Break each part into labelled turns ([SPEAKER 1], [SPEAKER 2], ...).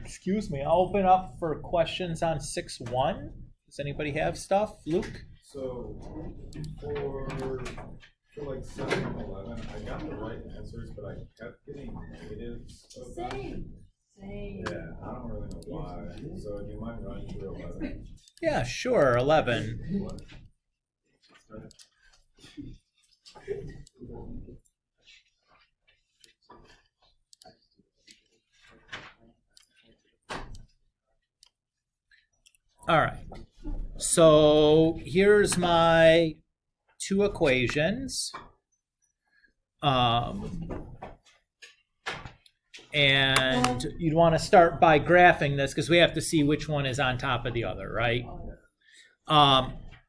[SPEAKER 1] excuse me, I'll open up for questions on 6-1. Does anybody have stuff? Luke?
[SPEAKER 2] So for like 7 and 11, I got the right answers, but I kept getting negatives of them. Same. Yeah, I don't really know why. So do you mind running through 11?
[SPEAKER 1] Yeah, sure. 11. All right. So here's my two equations. And you'd want to start by graphing this because we have to see which one is on top of the other, right?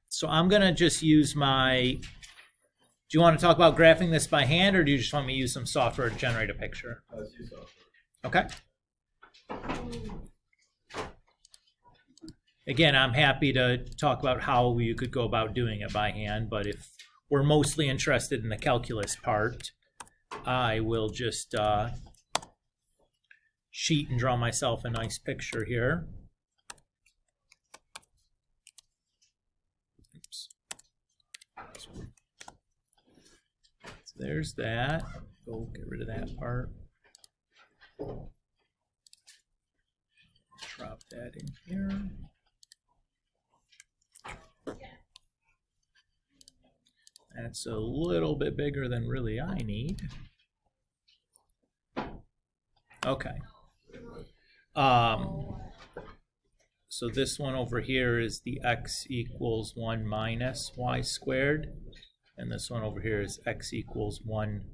[SPEAKER 1] So I'm going to just use my... Do you want to talk about graphing this by hand, or do you just want me to use some software to generate a picture?
[SPEAKER 2] Let's use software.
[SPEAKER 1] Okay. Again, I'm happy to talk about how you could go about doing it by hand, but if we're mostly interested in the calculus part, I will just sheet and draw myself a nice picture here. Oops. So there's that. Go get rid of that part. Drop that in here. That's a little bit bigger than really I need. Okay. So this one over here is the x equals 1 minus y squared. And this one over here is x equals 1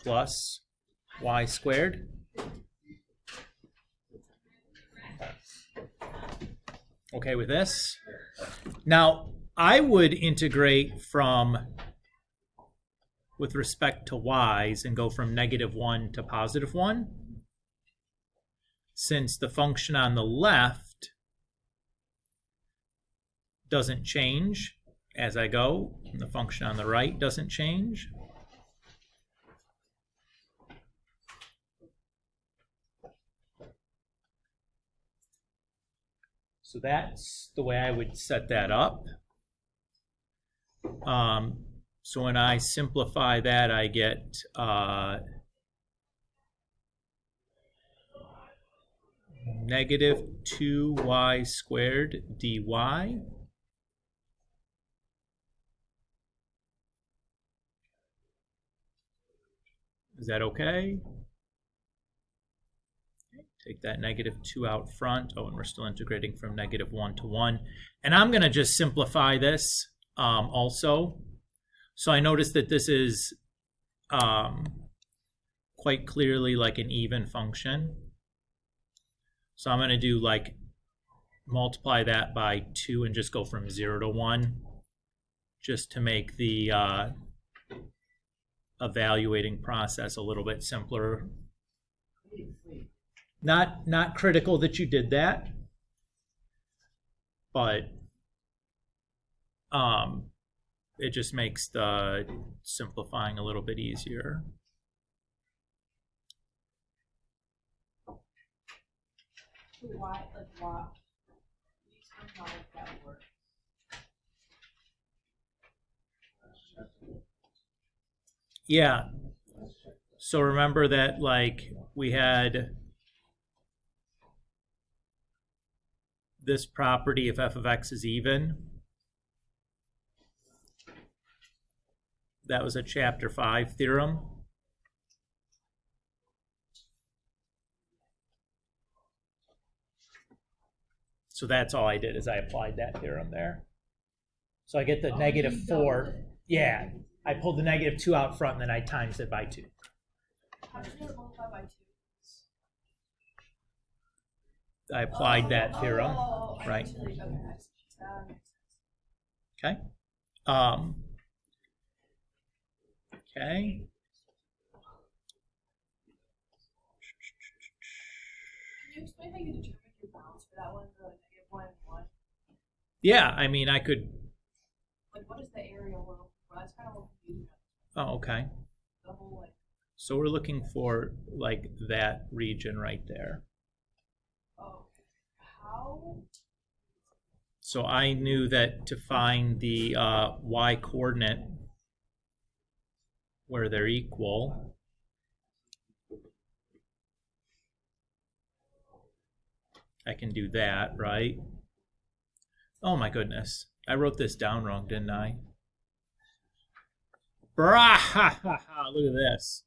[SPEAKER 1] plus y squared. Okay with this? Now, I would integrate from, with respect to y's, and go from -1 to +1. Since the function on the left doesn't change as I go, and the function on the right doesn't change. So that's the way I would set that up. So when I simplify that, I get -2y squared dy. Is that okay? Take that -2 out front. Oh, and we're still integrating from -1 to 1. And I'm going to just simplify this also. So I notice that this is quite clearly like an even function. So I'm going to do like multiply that by 2 and just go from 0 to 1, just to make the evaluating process a little bit simpler. Not critical that you did that, but it just makes the simplifying a little bit easier.
[SPEAKER 3] Why? Can you explain how that works?
[SPEAKER 1] Yeah. So remember that, like, we had this property if f of x is even. That was a chapter 5 theorem. So that's all I did, is I applied that theorem there. So I get the -4. Yeah, I pulled the -2 out front, and then I times it by 2.
[SPEAKER 3] How did you multiply by 2?
[SPEAKER 1] I applied that theorem, right? Okay. Okay.
[SPEAKER 3] Can you explain how you determine your bounds for that one, the -1 and 1?
[SPEAKER 1] Yeah, I mean, I could.
[SPEAKER 3] Like, what is the area? Well, that's kind of what confusing.
[SPEAKER 1] Oh, okay.
[SPEAKER 3] The whole, like,
[SPEAKER 1] So we're looking for like that region right there.
[SPEAKER 3] Oh, how?
[SPEAKER 1] So I knew that to find the y coordinate where they're equal, I can do that, right? Oh my goodness. I wrote this down wrong, didn't I? Brah! Ha, ha, ha, look at this.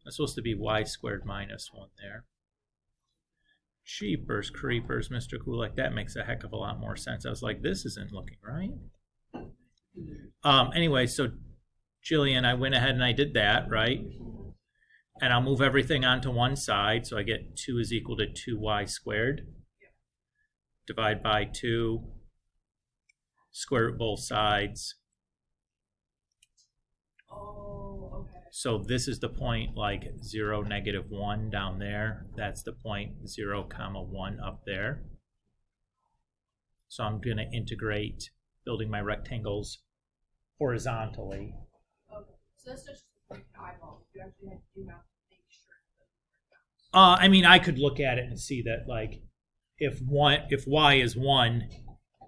[SPEAKER 1] That's supposed to be y squared minus 1 there. Cheapers creepers, Mr. Kulak. That makes a heck of a lot more sense. I was like, this isn't looking right. Anyway, so Jillian, I went ahead and I did that, right? And I'll move everything onto one side. So I get 2 is equal to 2y squared. Divide by 2. Square root both sides.
[SPEAKER 3] Oh, okay.
[SPEAKER 1] So this is the point like 0, -1 down there. That's the point 0, 1 up there. So I'm going to integrate building my rectangles horizontally.
[SPEAKER 3] Okay. So that's just like an eyeball. You actually have to do math to make sure that it works out.
[SPEAKER 1] I mean, I could look at it and see that like if y is 1,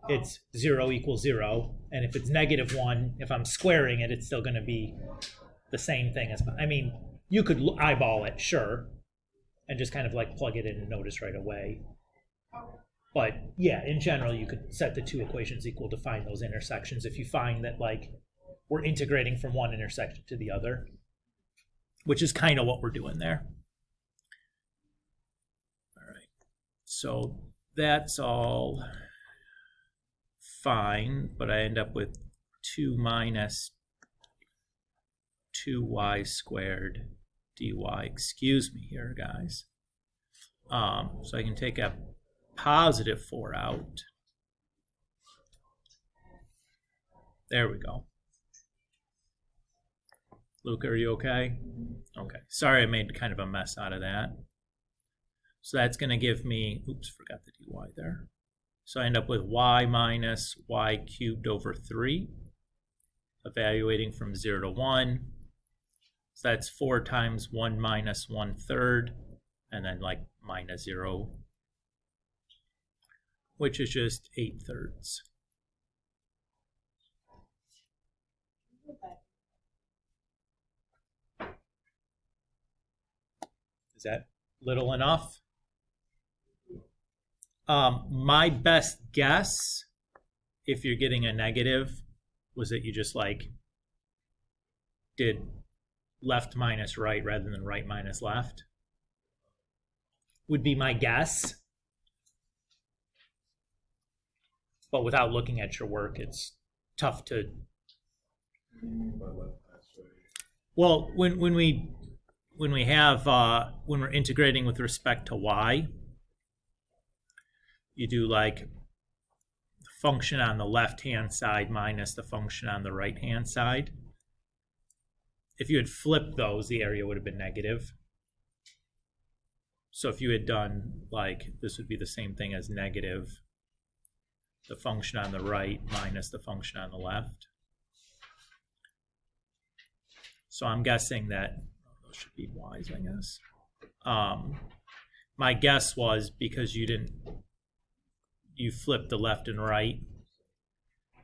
[SPEAKER 1] it's 0 equals 0, and if it's -1, if I'm squaring it, it's still going to be the same thing as. I mean, you could eyeball it, sure, and just kind of like plug it in and notice right away. But yeah, in general, you could set the 2 equations equal to find those intersections if you find that like we're integrating from one intersection to the other, which is kind of what we're doing there. All right, so that's all fine, but I end up with 2 minus 2y squared dy. Excuse me here, guys. So I can take a positive 4 out. There we go. Luke, are you okay? Okay. Sorry I made kind of a mess out of that. So that's going to give me, oops, forgot the dy there. So I end up with y minus y cubed over 3, evaluating from 0 to 1. So that's 4 times 1 minus 1/3, and then like minus 0, which is just 8/3. Is that little enough? My best guess, if you're getting a negative, was that you just like did left minus right rather than right minus left. Would be my guess. But without looking at your work, it's tough to. Well, when we're integrating with respect to y, you do like the function on the left-hand side minus the function on the right-hand side. If you had flipped those, the area would have been negative. So if you had done like, this would be the same thing as negative the function on the right minus the function on the left. So I'm guessing that those should be y's, I guess. My guess was because you flipped the left and right,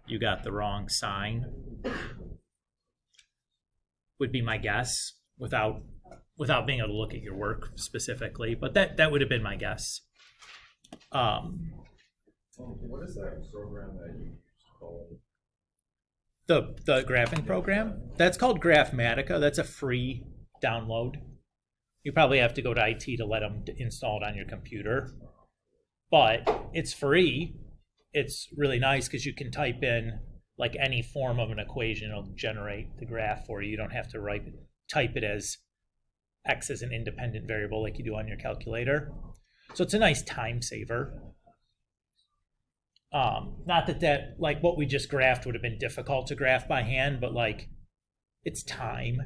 [SPEAKER 1] you got the wrong sign. Would be my guess without being able to look at your work specifically, but that would have been my guess.
[SPEAKER 2] What is that program that you used called?
[SPEAKER 1] The graphing program? That's called Graphmatica. That's a free download. You probably have to go to IT to let them install it on your computer. But it's free. It's really nice because you can type in like any form of an equation. It'll generate the graph for you. You don't have to type it as x as an independent variable like you do on your calculator. So it's a nice time saver. Not that like what we just graphed would have been difficult to graph by hand, but like it's time.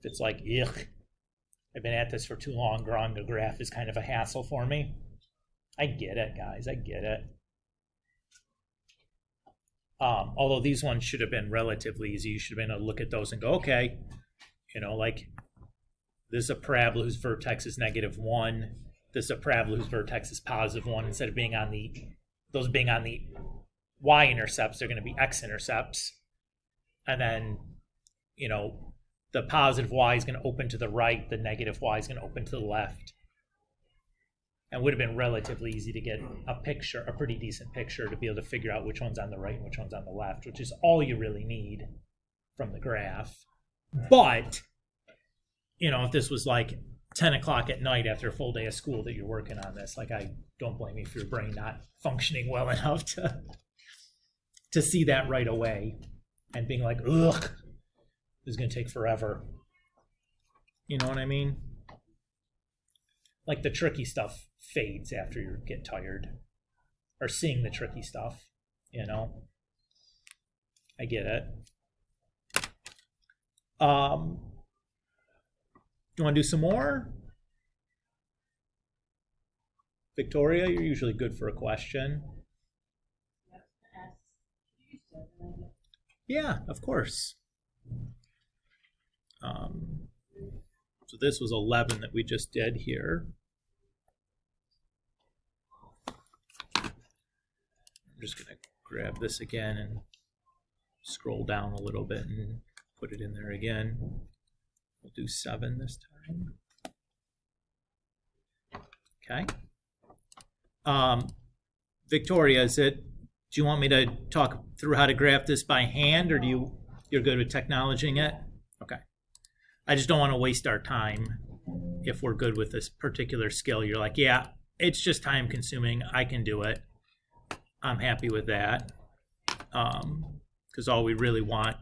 [SPEAKER 1] It's like, ugh, I've been at this for too long. Drawing a graph is kind of a hassle for me. I get it, guys. I get it. Although these ones should have been relatively easy. You should have been able to look at those and go, okay, like This is a parabola whose vertex is -1. This is a parabola whose vertex is +1. Instead of being on those being on the y-intercepts, they're going to be x-intercepts. And then, you know, the positive y is going to open to the right, the negative y is going to open to the left. And it would have been relatively easy to get a picture, a pretty decent picture, to be able to figure out which one's on the right and which one's on the left, which is all you really need from the graph. But, you know, if this was like 10 o'clock at night after a full day of school that you're working on this, like, I don't blame you for your brain not functioning well enough to see that right away and being like, ugh, this is going to take forever. You know what I mean? Like, the tricky stuff fades after you get tired, or seeing the tricky stuff, you know? I get it. You want to do some more? Victoria, you're usually good for a question. Yeah, of course. So this was 11 that we just did here. I'm just going to grab this again and scroll down a little bit and put it in there again. We'll do 7 this time. Okay. Victoria, do you want me to talk through how to graph this by hand, or you're good with technologing it? Okay. I just don't want to waste our time if we're good with this particular skill. You're like, yeah, it's just time consuming. I can do it. I'm happy with that. Because all we really want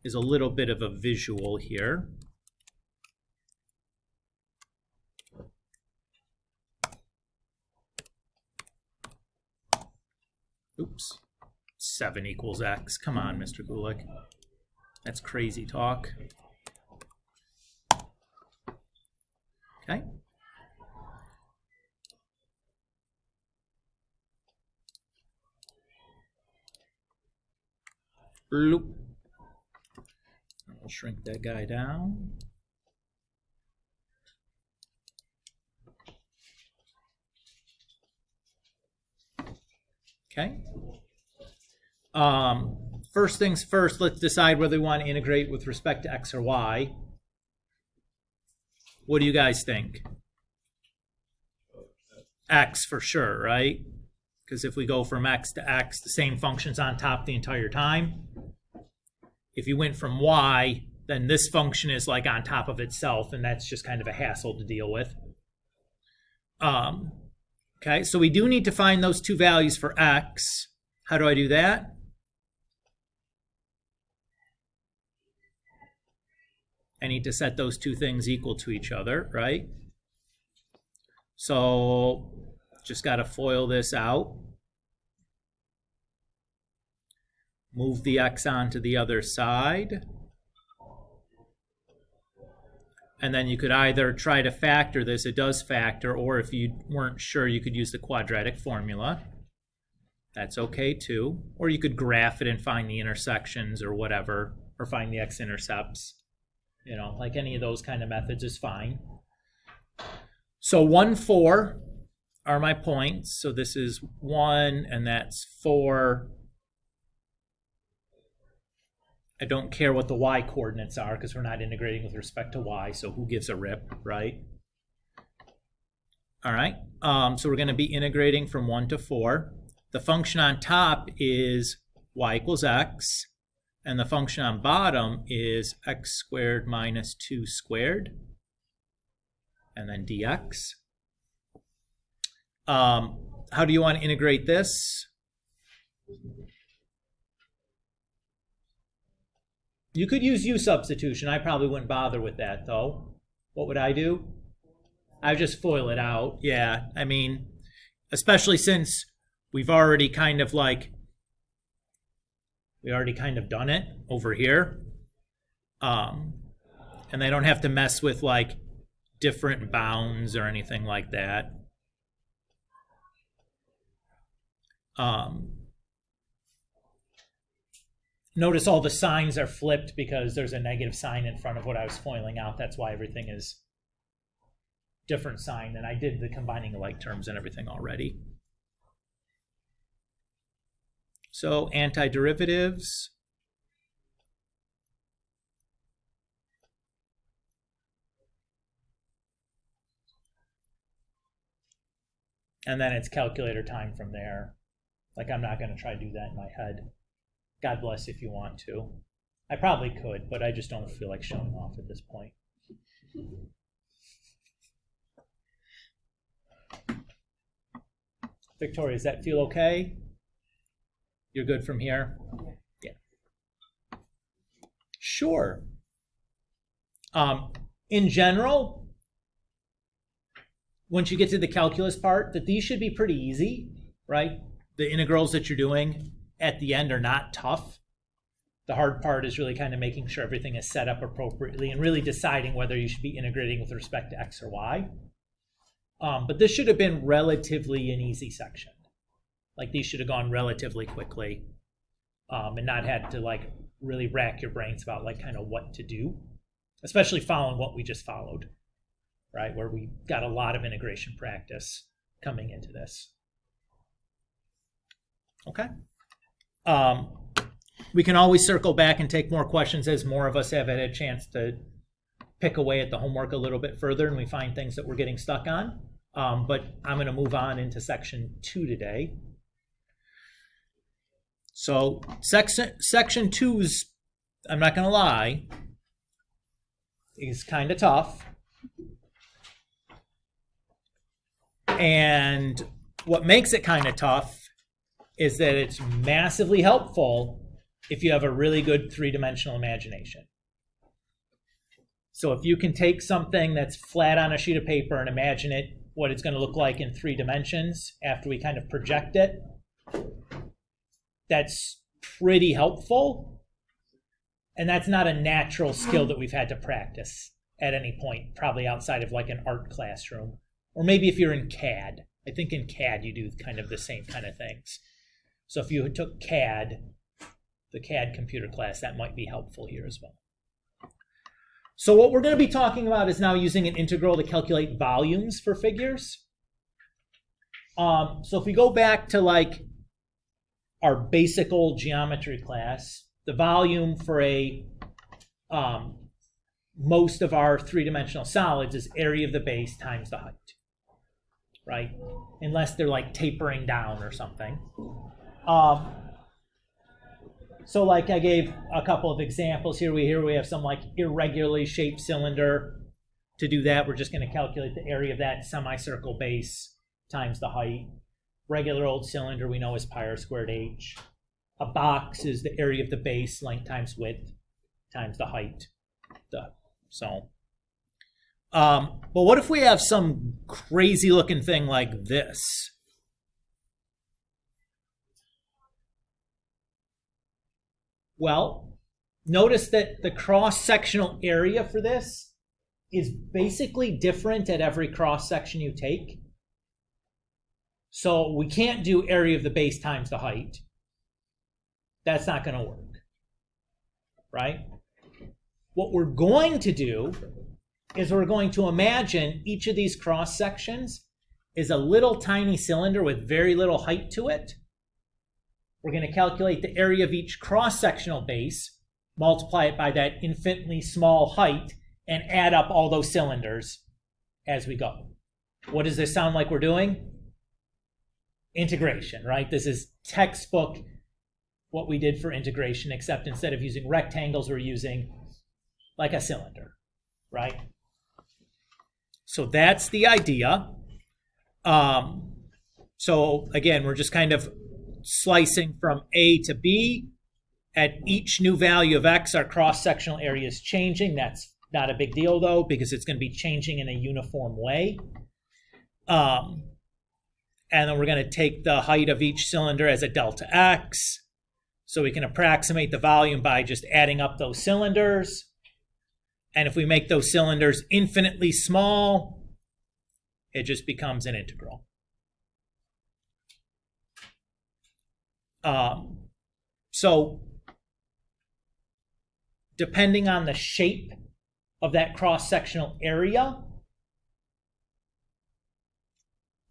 [SPEAKER 1] is a little bit of a visual here. Oops. 7 equals x. Come on, Mr. Gulick. That's crazy talk. Okay. Bloop. I'll shrink that guy down. Okay. First things first, let's decide whether we want to integrate with respect to x or y. What do you guys think? X for sure, right? Because if we go from x to x, the same function's on top the entire time. If you went from y, then this function is like on top of itself, and that's just kind of a hassle to deal with. Okay, so we do need to find those two values for x. How do I do that? I need to set those two things equal to each other, right? So just got to FOIL this out. Move the x onto the other side. And then you could either try to factor this, it does factor, or if you weren't sure, you could use the quadratic formula. That's okay too. Or you could graph it and find the intersections or whatever, or find the x-intercepts. You know, like any of those kind of methods is fine. So 1, 4 are my points. So this is 1 and that's 4. I don't care what the y coordinates are because we're not integrating with respect to y, so who gives a rip, right? All right, so we're going to be integrating from 1 to 4. The function on top is y equals x, and the function on bottom is x squared minus 2 squared, and then dx. How do you want to integrate this? You could use u substitution. I probably wouldn't bother with that, though. What would I do? I would just FOIL it out. Yeah, I mean, especially since we've already kind of done it over here. And they don't have to mess with like different bounds or anything like that. Notice all the signs are flipped because there's a negative sign in front of what I was foiling out. That's why everything is different sign. And I did the combining of like terms and everything already. So antiderivatives. And then it's calculator time from there. Like, I'm not going to try to do that in my head. God bless if you want to. I probably could, but I just don't feel like showing off at this point. Victoria, does that feel okay? You're good from here? Yeah. Sure. In general, once you get to the calculus part, that these should be pretty easy, right? The integrals that you're doing at the end are not tough. The hard part is really kind of making sure everything is set up appropriately and really deciding whether you should be integrating with respect to x or y. But this should have been relatively an easy section. Like, these should have gone relatively quickly and not had to like really rack your brains about like kind of what to do, especially following what we just followed, right? Where we got a lot of integration practice coming into this. Okay. We can always circle back and take more questions as more of us have had a chance to pick away at the homework a little bit further and we find things that we're getting stuck on. But I'm going to move on into section 2 today. So section 2's, I'm not going to lie, is kind of tough. And what makes it kind of tough is that it's massively helpful if you have a really good three-dimensional imagination. So if you can take something that's flat on a sheet of paper and imagine it, what it's going to look like in 3 dimensions after we kind of project it, that's pretty helpful. And that's not a natural skill that we've had to practice at any point, probably outside of like an art classroom. Or maybe if you're in CAD. I think in CAD you do kind of the same kind of things. So if you took CAD, the CAD computer class, that might be helpful here as well. So what we're going to be talking about is now using an integral to calculate volumes for figures. So if we go back to like our basic old geometry class, the volume for a most of our three-dimensional solids is area of the base times the height, right? Unless they're like tapering down or something. So like I gave a couple of examples here. We have some like irregularly shaped cylinder. To do that, we're just going to calculate the area of that semicircle base times the height. Regular old cylinder we know is pi r squared h. A box is the area of the base, length times width, times the height. But what if we have some crazy looking thing like this? Well, notice that the cross-sectional area for this is basically different at every cross-section you take. So we can't do area of the base times the height. That's not going to work, right? What we're going to do is we're going to imagine each of these cross-sections is a little tiny cylinder with very little height to it. We're going to calculate the area of each cross-sectional base, multiply it by that infinitely small height, and add up all those cylinders as we go. What does this sound like we're doing? Integration, right? This is textbook what we did for integration, except instead of using rectangles, we're using like a cylinder, right? So that's the idea. So again, we're just kind of slicing from A to B. At each new value of x, our cross-sectional area is changing. That's not a big deal, though, because it's going to be changing in a uniform way. And then we're going to take the height of each cylinder as a delta x. So we can approximate the volume by just adding up those cylinders. And if we make those cylinders infinitely small, it just becomes an integral. So depending on the shape of that cross-sectional area,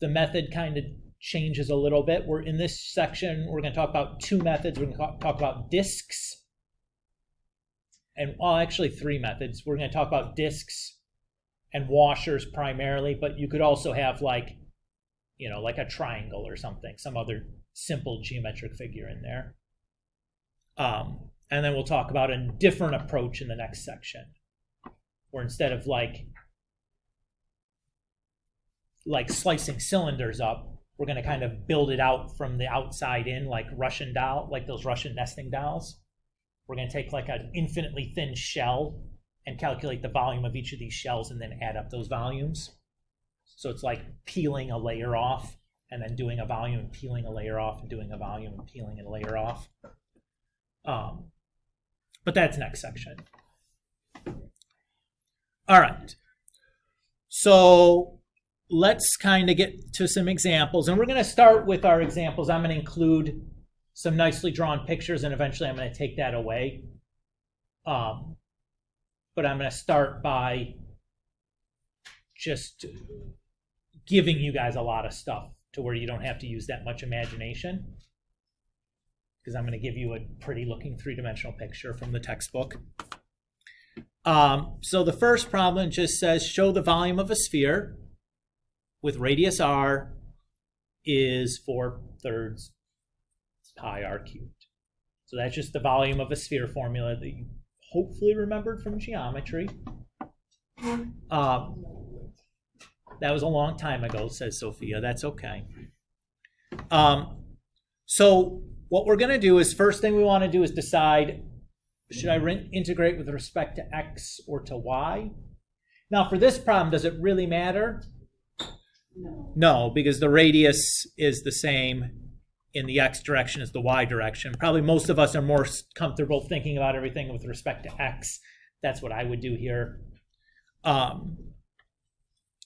[SPEAKER 1] the method kind of changes a little bit. We're in this section, we're going to talk about two methods. We're going to talk about disks, and well, actually three methods. We're going to talk about disks and washers primarily, but you could also have like, you know, like a triangle or something, some other simple geometric figure in there. And then we'll talk about a different approach in the next section, where instead of like slicing cylinders up, we're going to kind of build it out from the outside in, like Russian doll, like those Russian nesting dolls. We're going to take like an infinitely thin shell and calculate the volume of each of these shells and then add up those volumes. So it's like peeling a layer off and then doing a volume and peeling a layer off and doing a volume and peeling a layer off. But that's next section. All right. So let's kind of get to some examples. And we're going to start with our examples. I'm going to include some nicely drawn pictures, and eventually I'm going to take that away. But I'm going to start by just giving you guys a lot of stuff to where you don't have to use that much imagination, because I'm going to give you a pretty looking three-dimensional picture from the textbook. So the first problem just says, show the volume of a sphere with radius r is 4/3 pi r cubed. So that's just the volume of a sphere formula that you hopefully remembered from geometry. That was a long time ago, says Sophia. That's okay. So what we're going to do is, first thing we want to do is decide, should I integrate with respect to x or to y? Now, for this problem, does it really matter? No, because the radius is the same in the x direction as the y direction. Probably most of us are more comfortable thinking about everything with respect to x. That's what I would do here.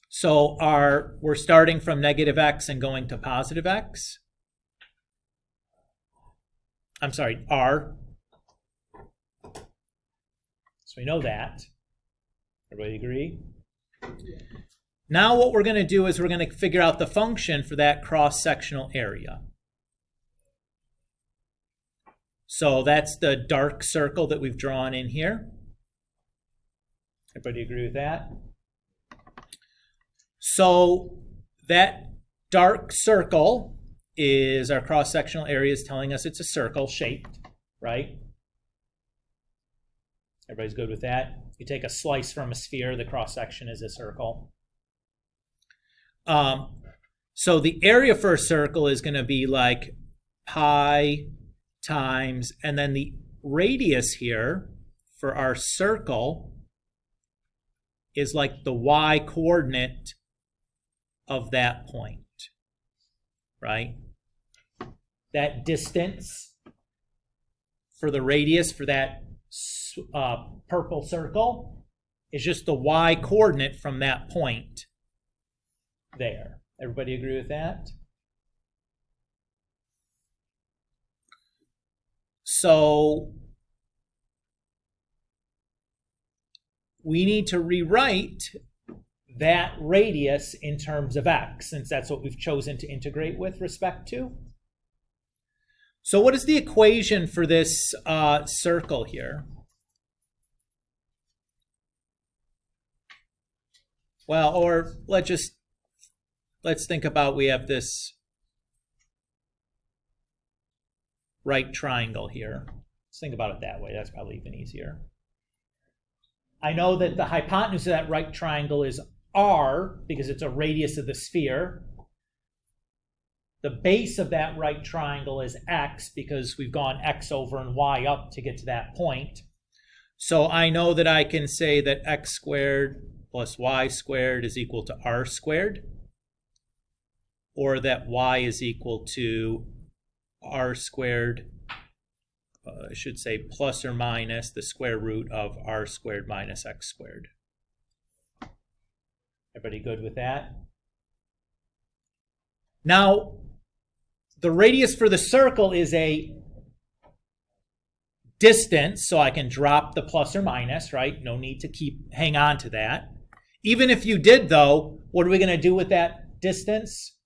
[SPEAKER 1] So we're starting from negative x and going to positive x. I'm sorry, r. So we know that. Everybody agree? Now what we're going to do is we're going to figure out the function for that cross-sectional area. So that's the dark circle that we've drawn in here. Everybody agree with that? So that dark circle is our cross-sectional area, is telling us it's a circle shaped, right? Everybody's good with that? You take a slice from a sphere, the cross-section is a circle. So the area for a circle is going to be like pi times, and then the radius here for our circle is like the y coordinate of that point, right? That distance for the radius for that purple circle is just the y coordinate from that point there. Everybody agree with that? So we need to rewrite that radius in terms of x, since that's what we've chosen to integrate with respect to. So what is the equation for this circle here? Well, or let's think about, we have this right triangle here. Let's think about it that way. That's probably even easier. I know that the hypotenuse of that right triangle is r, because it's a radius of the sphere. The base of that right triangle is x, because we've gone x over and y up to get to that point. So I know that I can say that x squared plus y squared is equal to r squared, or that y is equal to r squared, I should say plus or minus the square root of r squared minus x squared. Everybody good with that? Now, the radius for the circle is a distance, so I can drop the plus or minus, right? No need to hang on to that. Even if you did, though, what are we going to do with that distance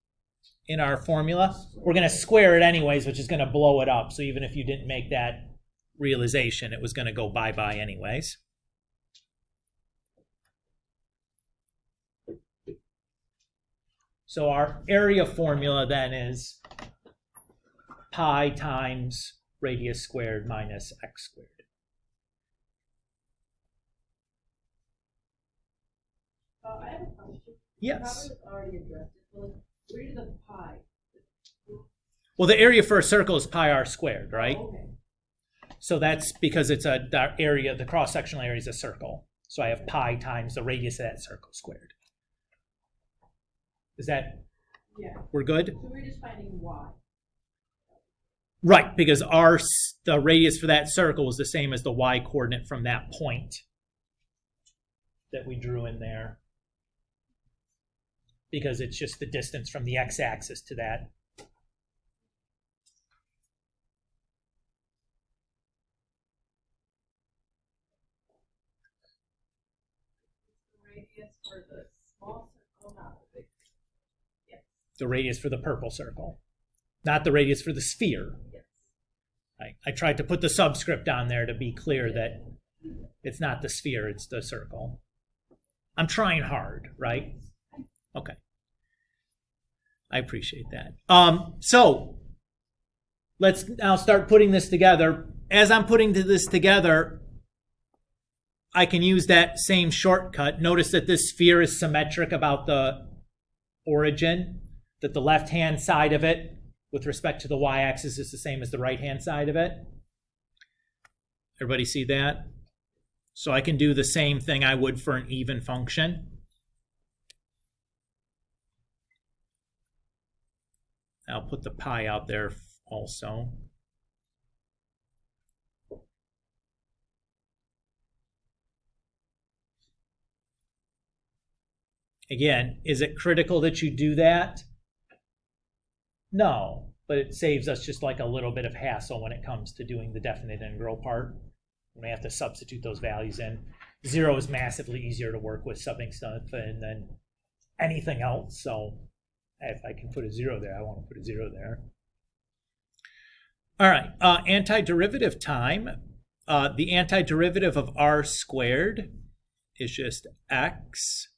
[SPEAKER 1] in our formula? We're going to square it anyways, which is going to blow it up. So even if you didn't make that realization, it was going to go bye-bye anyways. So our area formula then is pi times radius squared minus x squared.
[SPEAKER 3] I have a question.
[SPEAKER 1] Yes.
[SPEAKER 3] Probably already addressed it, but where did the pi?
[SPEAKER 1] Well, the area for a circle is pi r squared, right?
[SPEAKER 3] Oh, okay.
[SPEAKER 1] So that's because it's the area, the cross-sectional area is a circle. So I have pi times the radius of that circle squared. Is that,
[SPEAKER 3] Yeah.
[SPEAKER 1] we're good?
[SPEAKER 3] So we're just finding y.
[SPEAKER 1] Right, because the radius for that circle is the same as the y coordinate from that point that we drew in there. Because it's just the distance from the x-axis to that.
[SPEAKER 3] The radius for the small circle, not the big. Yes.
[SPEAKER 1] The radius for the purple circle, not the radius for the sphere.
[SPEAKER 3] Yes.
[SPEAKER 1] I tried to put the subscript on there to be clear that it's not the sphere, it's the circle. I'm trying hard, right? Okay. I appreciate that. So let's now start putting this together. As I'm putting this together, I can use that same shortcut. Notice that this sphere is symmetric about the origin, that the left-hand side of it with respect to the y-axis is the same as the right-hand side of it. Everybody see that? So I can do the same thing I would for an even function. I'll put the pi out there also. Again, is it critical that you do that? No, but it saves us just like a little bit of hassle when it comes to doing the definite integral part. When we have to substitute those values in. 0 is massively easier to work with subbing stuff in than anything else. So if I can put a 0 there, I want to put a 0 there. All right, antiderivative time. The antiderivative of r squared is just x.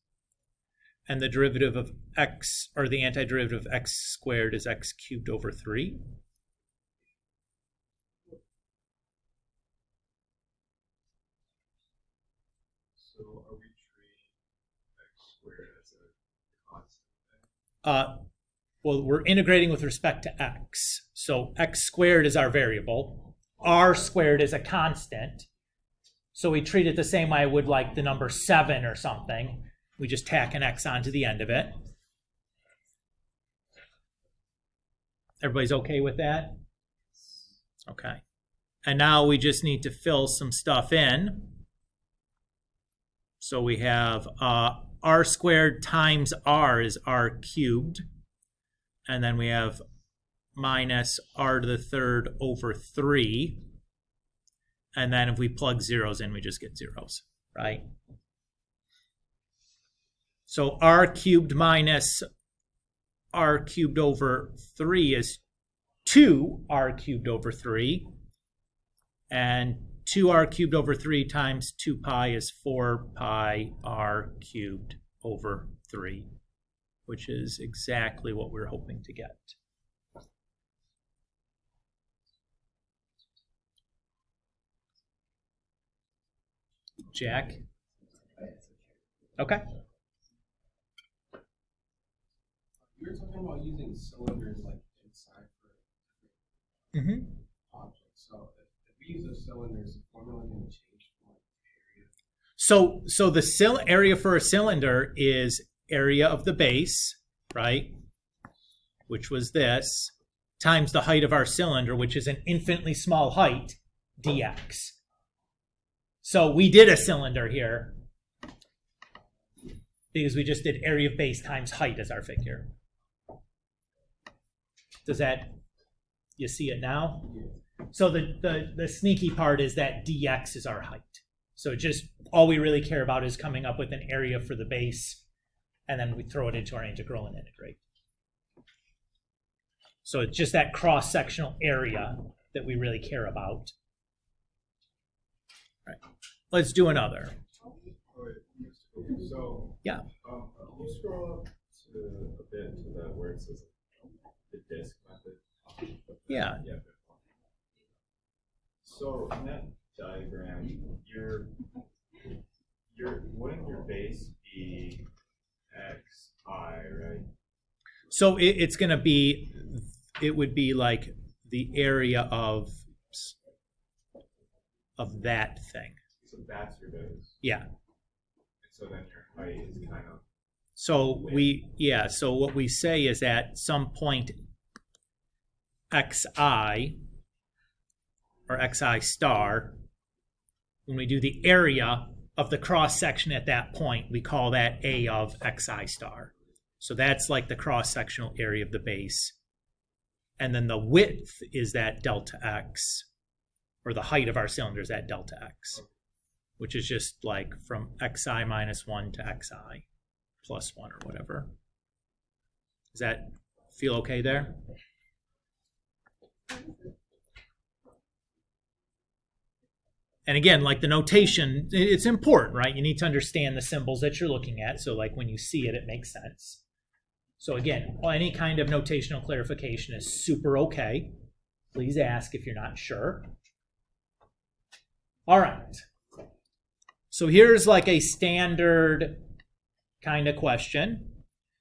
[SPEAKER 1] And the derivative of x, or the antiderivative of x squared is x cubed over 3.
[SPEAKER 2] So are we treating x squared as a constant?
[SPEAKER 1] Well, we're integrating with respect to x. So x squared is our variable. R squared is a constant. So we treat it the same way I would like the number 7 or something. We just tack an x onto the end of it. Everybody's okay with that? Okay. And now we just need to fill some stuff in. So we have r squared times r is r cubed. And then we have minus r to the third over 3. And then if we plug zeros in, we just get zeros, right? So r cubed minus r cubed over 3 is 2r cubed over 3. And 2r cubed over 3 times 2 pi is 4 pi r cubed over 3, which is exactly what we're hoping to get. Jack? Okay.
[SPEAKER 4] You were talking about using cylinders like inside for objects. So if we use those cylinders, the formula going to change from area?
[SPEAKER 1] So the area for a cylinder is area of the base, right? Which was this, times the height of our cylinder, which is an infinitely small height, dx. So we did a cylinder here because we just did area of base times height as our figure. Does that, you see it now? So the sneaky part is that dx is our height. So just all we really care about is coming up with an area for the base, and then we throw it into our integral and integrate. So it's just that cross-sectional area that we really care about. All right, let's do another.
[SPEAKER 2] So,
[SPEAKER 1] Yeah.
[SPEAKER 2] Can you scroll up to a bit to the where it says the disk method?
[SPEAKER 1] Yeah.
[SPEAKER 2] Yeah. So in that diagram, wouldn't your base be xi, right?
[SPEAKER 1] So it's going to be, it would be like the area of that thing.
[SPEAKER 2] So that's your base.
[SPEAKER 1] Yeah.
[SPEAKER 2] So then your height is kind of.
[SPEAKER 1] So so what we say is at some point xi or xi star, when we do the area of the cross section at that point, we call that A of xi star. So that's like the cross sectional area of the base. And then the width is that delta x, or the height of our cylinder is that delta x, which is just like from xi minus 1 to xi plus 1 or whatever. Does that feel okay there? And again, like the notation, it's important, right? You need to understand the symbols that you're looking at. So like when you see it, it makes sense. So again, any kind of notational clarification is super okay. Please ask if you're not sure. All right. So here's like a standard kind of question.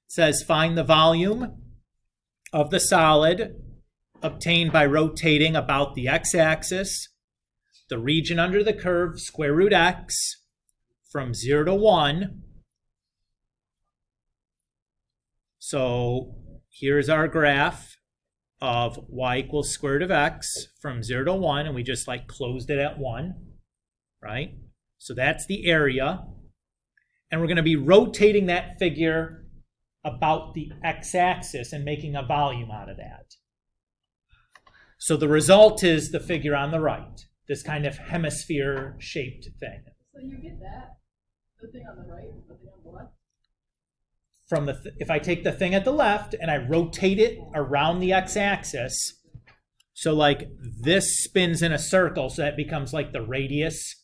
[SPEAKER 1] It says, find the volume of the solid obtained by rotating about the x-axis, the region under the curve, square root x, from 0 to 1. So here's our graph of y equals square root of x from 0 to 1, and we just like closed it at 1, right? So that's the area. And we're going to be rotating that figure about the x-axis and making a volume out of that. So the result is the figure on the right, this kind of hemisphere-shaped thing.
[SPEAKER 3] So you get that, the thing on the right, the thing on the left?
[SPEAKER 1] From if I take the thing at the left and I rotate it around the x-axis, so like this spins in a circle, so that becomes like the radius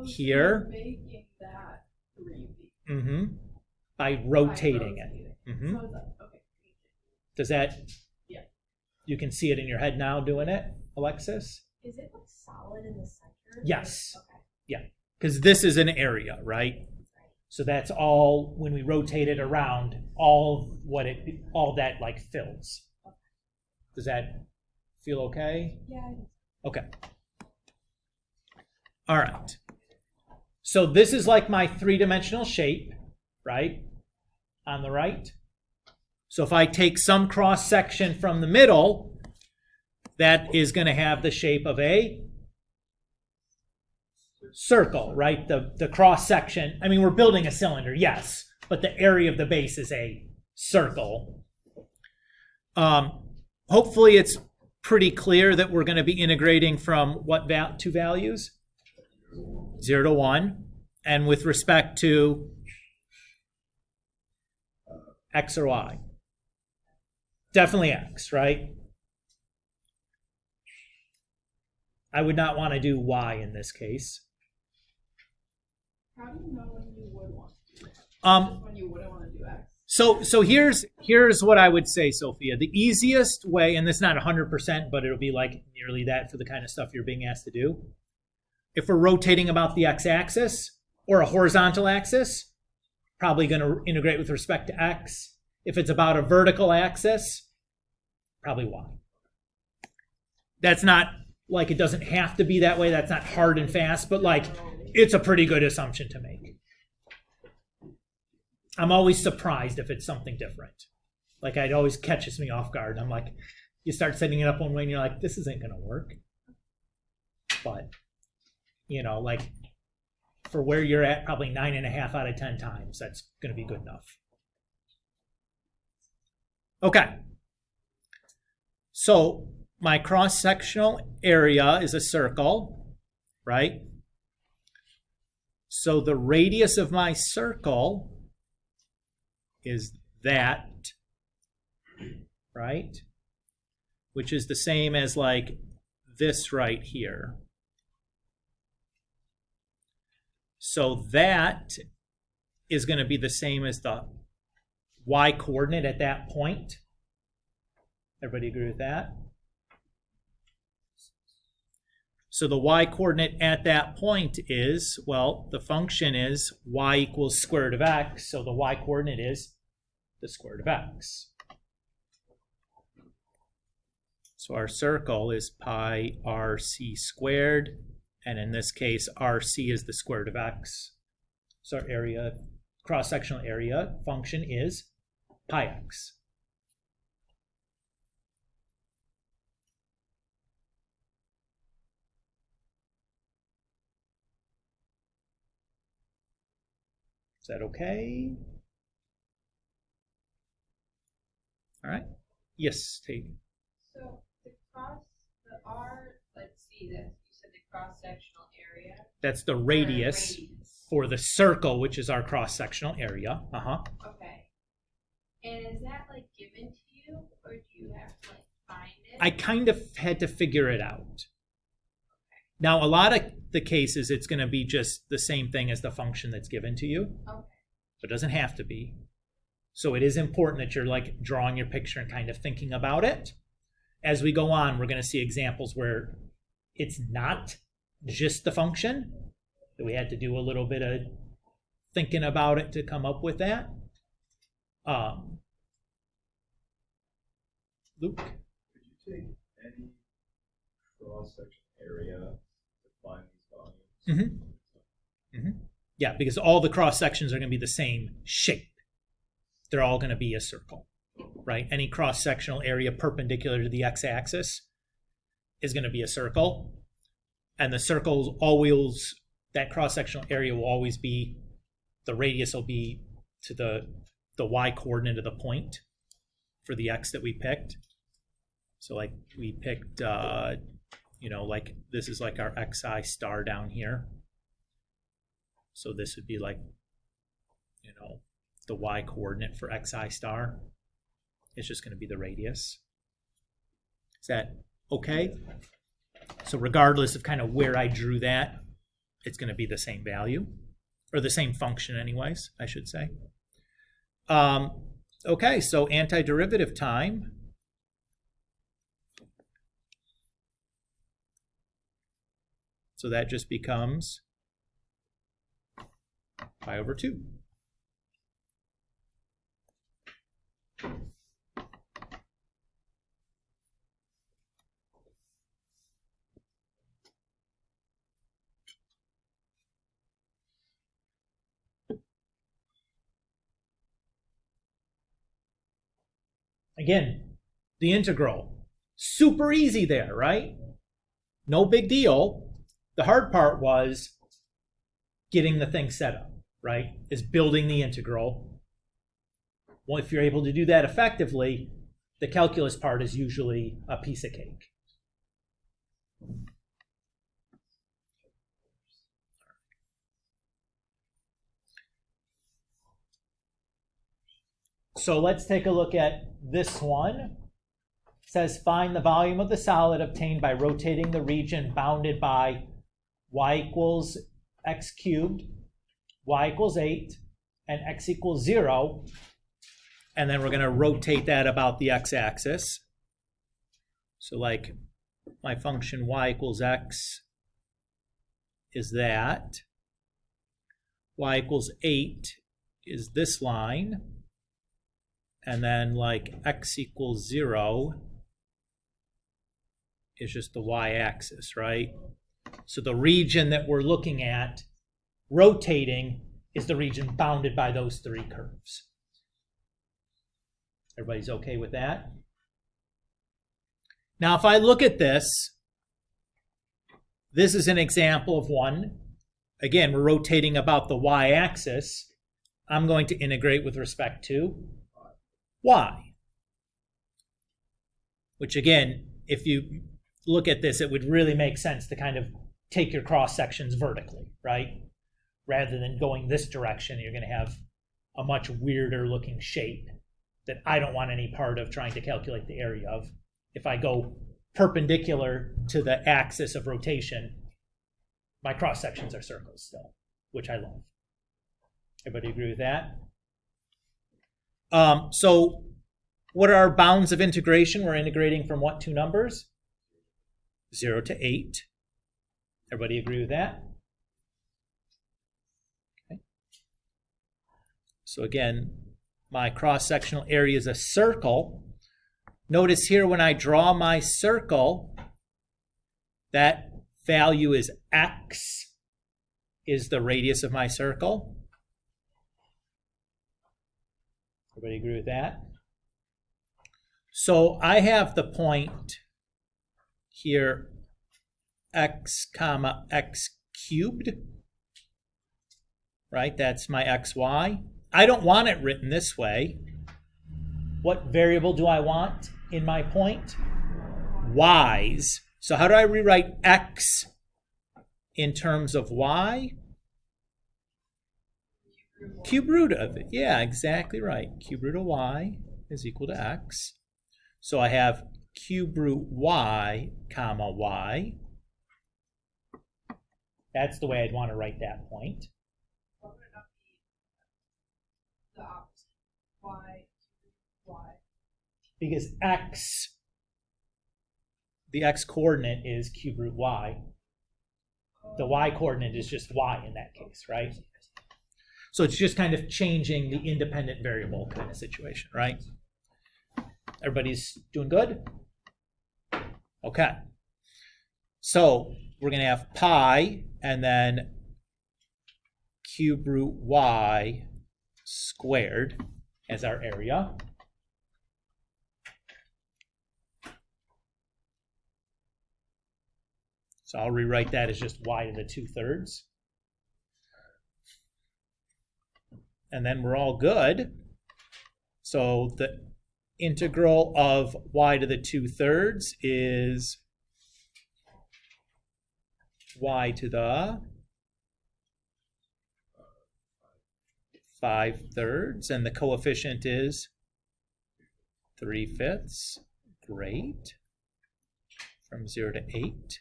[SPEAKER 1] here.
[SPEAKER 3] So making that 3D.
[SPEAKER 1] Mm-hmm. By rotating it. Mm-hmm.
[SPEAKER 3] So it's like, okay.
[SPEAKER 1] Does that?
[SPEAKER 3] Yeah.
[SPEAKER 1] You can see it in your head now doing it, Alexis?
[SPEAKER 3] Is it like solid in the center?
[SPEAKER 1] Yes.
[SPEAKER 3] Okay.
[SPEAKER 1] Yeah. Because this is an area, right? So that's all, when we rotate it around, all that like fills. Does that feel okay?
[SPEAKER 3] Yeah.
[SPEAKER 1] Okay. All right. So this is like my three-dimensional shape, right? On the right. So if I take some cross section from the middle, that is going to have the shape of a circle, right? The cross section. I mean, we're building a cylinder, yes, but the area of the base is a circle. Hopefully it's pretty clear that we're going to be integrating from what two values? 0 to 1. And with respect to x or y. Definitely x, right? I would not want to do y in this case.
[SPEAKER 3] How do you know when you would want to do X? Just when you wouldn't want to do X?
[SPEAKER 1] So here's what I would say, Sophia. The easiest way, and this is not 100%, but it'll be like nearly that for the kind of stuff you're being asked to do. If we're rotating about the x-axis or a horizontal axis, probably going to integrate with respect to x. If it's about a vertical axis, probably y. That's not like it doesn't have to be that way. That's not hard and fast, but like it's a pretty good assumption to make. I'm always surprised if it's something different. Like it always catches me off guard. I'm like, you start setting it up one way and you're like, this isn't going to work. But, you know, like for where you're at, probably 9.5 out of 10 times, that's going to be good enough. Okay. So my cross-sectional area is a circle, right? So the radius of my circle is that, right? Which is the same as like this right here. So that is going to be the same as the y coordinate at that point. Everybody agree with that? So the y coordinate at that point is, well, the function is y equals square root of x, so the y coordinate is the square root of x. So our circle is pi rc squared, and in this case, rc is the square root of x. So our area, cross-sectional area function is pi x. Is that okay? All right. Yes, Tate.
[SPEAKER 3] So the R, let's see this. You said the cross-sectional area.
[SPEAKER 1] That's the radius for the circle, which is our cross-sectional area.
[SPEAKER 3] Okay. And is that like given to you, or do you have to like find it?
[SPEAKER 1] I kind of had to figure it out. Now, a lot of the cases, it's going to be just the same thing as the function that's given to you.
[SPEAKER 3] Okay.
[SPEAKER 1] But it doesn't have to be. So it is important that you're like drawing your picture and kind of thinking about it. As we go on, we're going to see examples where it's not just the function, that we had to do a little bit of thinking about it to come up with that. Luke?
[SPEAKER 2] Could you take any cross-section area to find these values?
[SPEAKER 1] Yeah, because all the cross sections are going to be the same shape. They're all going to be a circle, right? Any cross-sectional area perpendicular to the x-axis is going to be a circle. And the circles always, that cross-sectional area will always be, the radius will be to the y coordinate of the point for the x that we picked. So like we picked, like this is like our xi star down here. So this would be like, the y coordinate for xi star. It's just going to be the radius. Is that okay? So regardless of kind of where I drew that, it's going to be the same value, or the same function anyways, I should say. Okay, so antiderivative time. So that just becomes pi over 2. Again, the integral, super easy there, right? No big deal. The hard part was getting the thing set up, right? Is building the integral. Well, if you're able to do that effectively, the calculus part is usually a piece of cake. So let's take a look at this one. It says find the volume of the solid obtained by rotating the region bounded by y equals x cubed, y equals 8, and x equals 0. And then we're going to rotate that about the x-axis. So like my function y equals x is that. Y equals 8 is this line. And then like x equals 0 is just the y-axis, right? So the region that we're looking at rotating is the region bounded by those three curves. Everybody's okay with that? Now, if I look at this, this is an example of one. Again, we're rotating about the y-axis. I'm going to integrate with respect to y. Which again, if you look at this, it would really make sense to kind of take your cross sections vertically, right? Rather than going this direction, you're going to have a much weirder looking shape that I don't want any part of trying to calculate the area of. If I go perpendicular to the axis of rotation, my cross sections are circles still, which I love. Everybody agree with that? So what are our bounds of integration? We're integrating from what two numbers? 0 to 8. Everybody agree with that? Okay. So again, my cross-sectional area is a circle. Notice here when I draw my circle, that value is x, is the radius of my circle. Everybody agree with that? So I have the point here, x comma x cubed, right? That's my xy. I don't want it written this way. What variable do I want in my point? Y's. So how do I rewrite x in terms of y? Cube root of it. Yeah, exactly right. Cube root of y is equal to x. So I have cube root y comma y. That's the way I'd want to write that point.
[SPEAKER 3] Why would it not be the opposite? Why?
[SPEAKER 1] Because x, the x coordinate is cube root y. The y coordinate is just y in that case, right? So it's just kind of changing the independent variable kind of situation, right? Everybody's doing good? Okay. So we're going to have pi and then cube root y squared as our area. So I'll rewrite that as just y to the 2/3. And then we're all good. So the integral of y to the 2/3 is y to the 5/3, and the coefficient is 3/5. Great. From 0 to 8.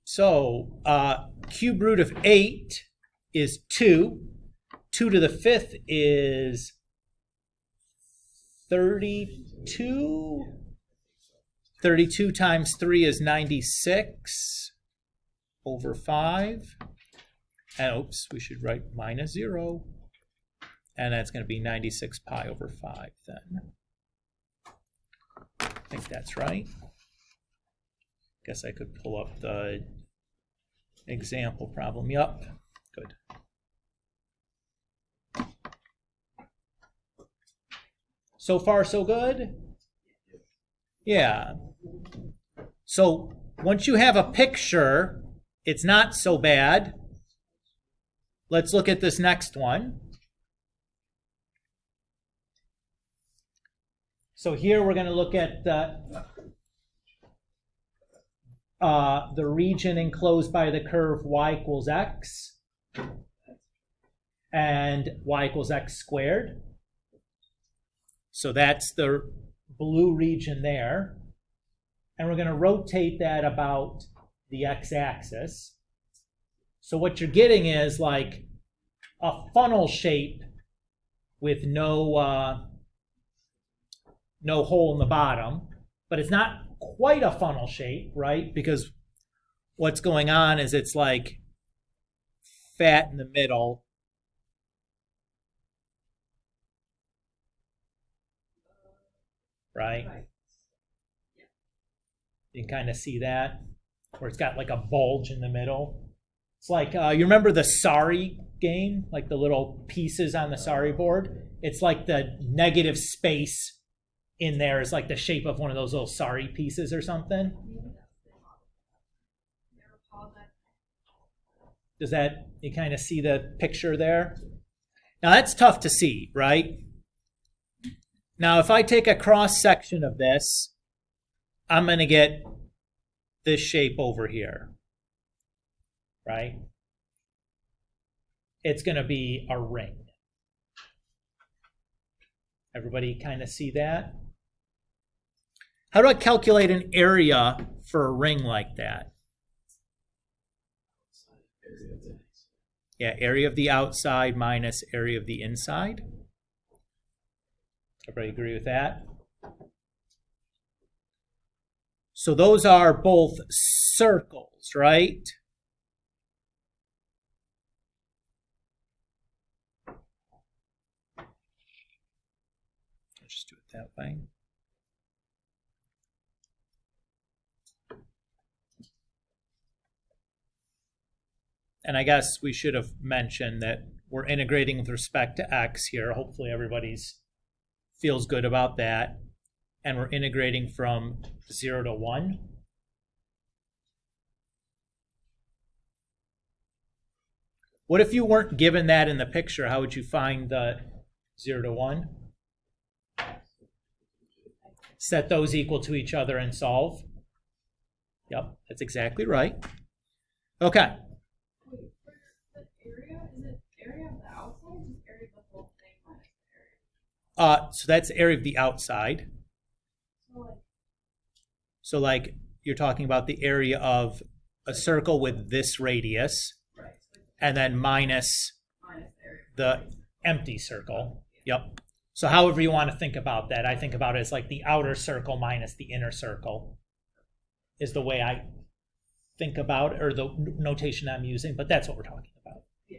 [SPEAKER 1] So cube root of 8 is 2. 2 to the 5th is 32. 32 times 3 is 96 over 5. And oops, we should write minus 0. And that's going to be 96 pi over 5 then. I think that's right. Guess I could pull up the example problem. Yup, good. So far, so good? Yeah. So once you have a picture, it's not so bad. Let's look at this next one. So here we're going to look at the region enclosed by the curve y equals x and y equals x squared. So that's the blue region there. And we're going to rotate that about the x-axis. So what you're getting is like a funnel shape with no hole in the bottom, but it's not quite a funnel shape, right? Because what's going on is it's like fat in the middle. Right? You can kind of see that, where it's got like a bulge in the middle. It's like, you remember the Sorry game? Like the little pieces on the Sorry board? It's like the negative space in there is like the shape of one of those little Sorry pieces or something. Does that, you kind of see the picture there? Now that's tough to see, right? Now, if I take a cross section of this, I'm going to get this shape over here, right? It's going to be a ring. Everybody kind of see that? How do I calculate an area for a ring like that? Yeah, area of the outside minus area of the inside. Everybody agree with that? So those are both circles, right? Let's just do it that way. And I guess we should have mentioned that we're integrating with respect to x here. Hopefully everybody's feels good about that. And we're integrating from 0 to 1. What if you weren't given that in the picture? How would you find the 0 to 1? Set those equal to each other and solve. Yep, that's exactly right. Okay.
[SPEAKER 3] Wait, for the area, is it area of the outside or just area of the whole thing minus the area?
[SPEAKER 1] So that's area of the outside.
[SPEAKER 3] So
[SPEAKER 1] So like you're talking about the area of a circle with this radius,
[SPEAKER 3] right, so
[SPEAKER 1] and then minus
[SPEAKER 3] minus the area.
[SPEAKER 1] the empty circle. Yep. So however you want to think about that, I think about it as like the outer circle minus the inner circle is the way I think about it, or the notation I'm using, but that's what we're talking about.
[SPEAKER 3] Yeah.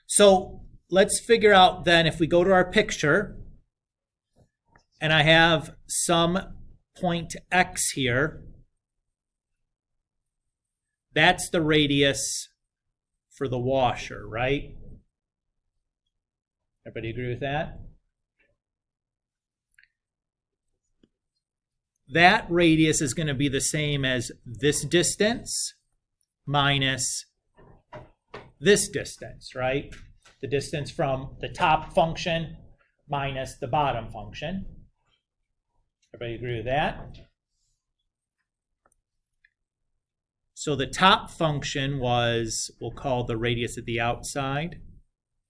[SPEAKER 1] So let's figure out then, if we go to our picture and I have some point x here, that's the radius for the washer, right? Everybody agree with that? That radius is going to be the same as this distance minus this distance, right? The distance from the top function minus the bottom function. Everybody agree with that? So the top function was, we'll call the radius of the outside,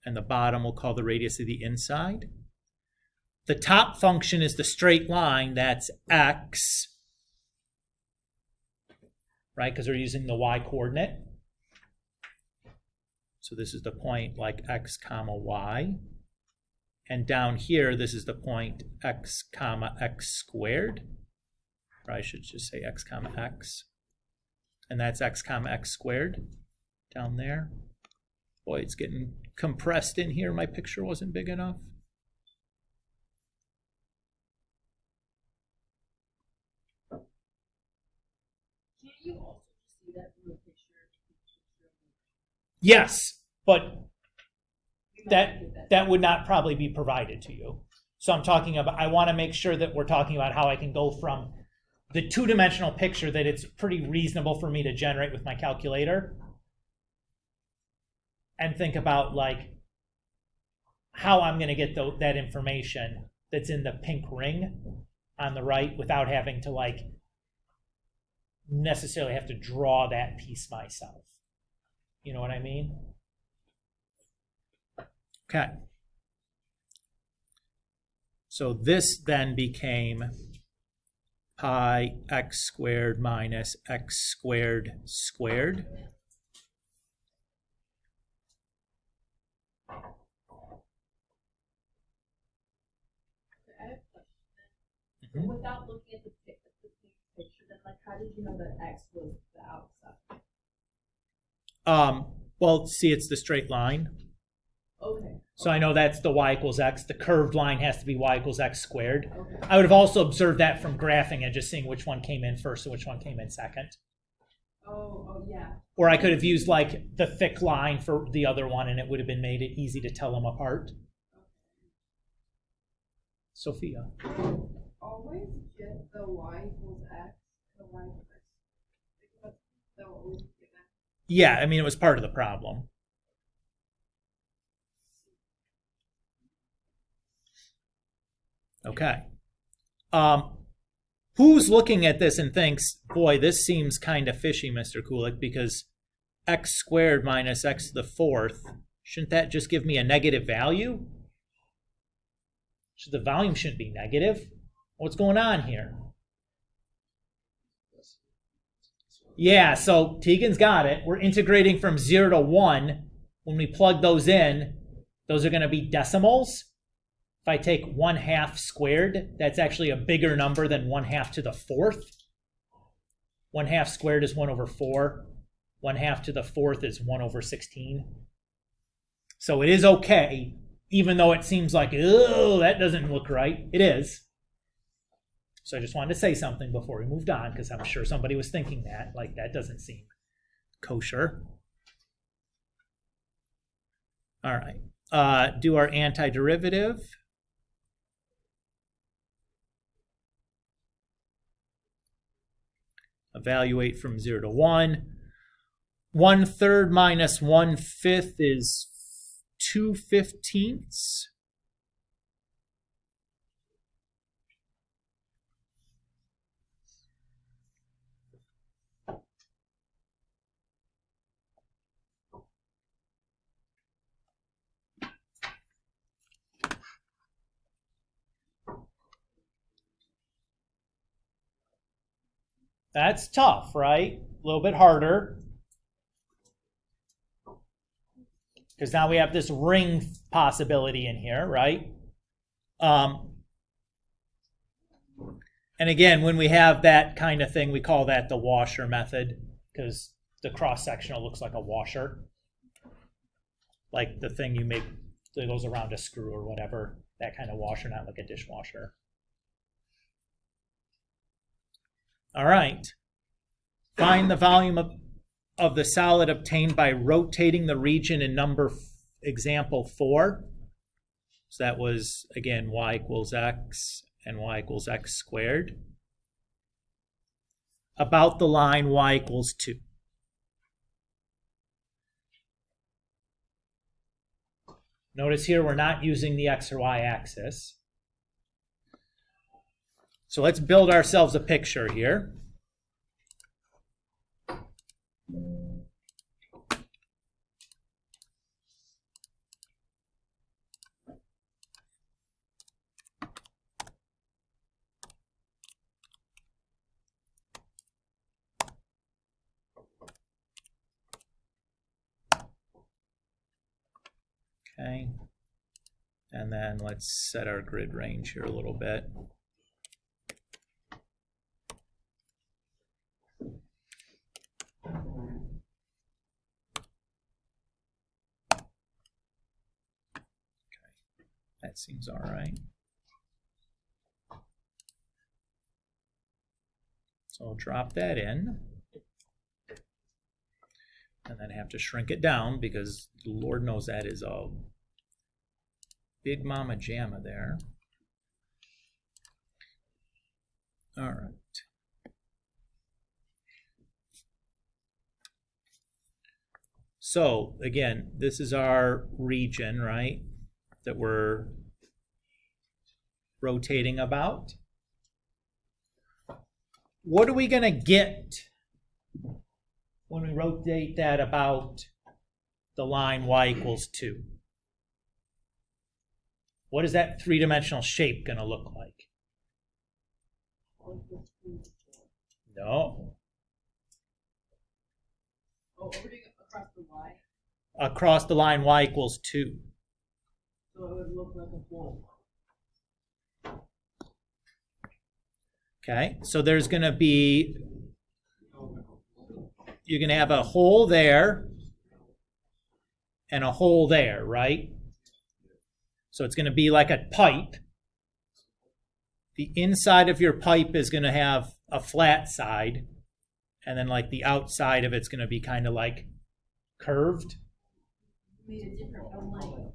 [SPEAKER 1] and the bottom we'll call the radius of the inside. The top function is the straight line, that's x, right? Because we're using the y coordinate. So this is the point like x comma y. And down here, this is the point x comma x squared. Or I should just say x comma x. And that's x comma x squared down there. Boy, it's getting compressed in here. My picture wasn't big enough.
[SPEAKER 3] Can you also see that from the picture?
[SPEAKER 1] Yes, but
[SPEAKER 3] You might have to do
[SPEAKER 1] that would not probably be provided to you. So I'm talking about, I want to make sure that we're talking about how I can go from the two-dimensional picture that it's pretty reasonable for me to generate with my calculator, and think about like how I'm going to get that information that's in the pink ring on the right without having to like necessarily have to draw that piece myself. You know what I mean? Okay. So this then became pi x squared minus x squared squared.
[SPEAKER 3] I have a question then.
[SPEAKER 1] Mhm.
[SPEAKER 3] Without looking at the picture, then like how did you know that x was the outside?
[SPEAKER 1] Well, see, it's the straight line.
[SPEAKER 3] Okay.
[SPEAKER 1] So I know that's the y equals x. The curved line has to be y equals x squared.
[SPEAKER 3] Okay.
[SPEAKER 1] I would have also observed that from graphing and just seeing which one came in first and which one came in second.
[SPEAKER 3] Oh yeah.
[SPEAKER 1] Or I could have used like the thick line for the other one and it would have been made it easy to tell them apart. Sophia.
[SPEAKER 3] Always get the y equals x, the y equals x. Because that will always be given.
[SPEAKER 1] Yeah, I mean, it was part of the problem. Okay. Who's looking at this and thinks, boy, this seems kind of fishy, Mr. Kulik, because x squared minus x to the fourth, shouldn't that just give me a negative value? So the volume shouldn't be negative. What's going on here? Yeah, so Tegan's got it. We're integrating from 0 to 1. When we plug those in, those are going to be decimals. If I take 1/2 squared, that's actually a bigger number than 1/2 to the fourth. 1/2 squared is 1 over 4. 1/2 to the fourth is 1 over 16. So it is okay, even though it seems like, oh, that doesn't look right. It is. So I just wanted to say something before we moved on, because I'm sure somebody was thinking that, like that doesn't seem kosher. All right, do our antiderivative. Evaluate from 0 to 1. 1/3 minus 1/5 is 2/15. That's tough, right? A little bit harder. Because now we have this ring possibility in here, right? And again, when we have that kind of thing, we call that the washer method, because the cross-sectional looks like a washer. Like the thing you make that goes around a screw or whatever, that kind of washer, not like a dishwasher. All right. Find the volume of the solid obtained by rotating the region in example 4. So that was, again, y equals x and y equals x squared. About the line y equals 2. Notice here we're not using the x or y axis. So let's build ourselves a picture here. Okay. And then let's set our grid range here a little bit. That seems all right. So I'll drop that in. And then have to shrink it down because Lord knows that is a big mama jamma there. All right. So again, this is our region, right, that we're rotating about. What are we going to get when we rotate that about the line y equals 2? What is that three-dimensional shape going to look like? No.
[SPEAKER 3] Oh, we're doing it across the y?
[SPEAKER 1] Across the line y equals 2.
[SPEAKER 3] So it would look like a bowl.
[SPEAKER 1] Okay, so there's going to be, you're going to have a hole there and a hole there, right? So it's going to be like a pipe. The inside of your pipe is going to have a flat side, and then like the outside of it's going to be kind of like curved.
[SPEAKER 3] Made a different outline.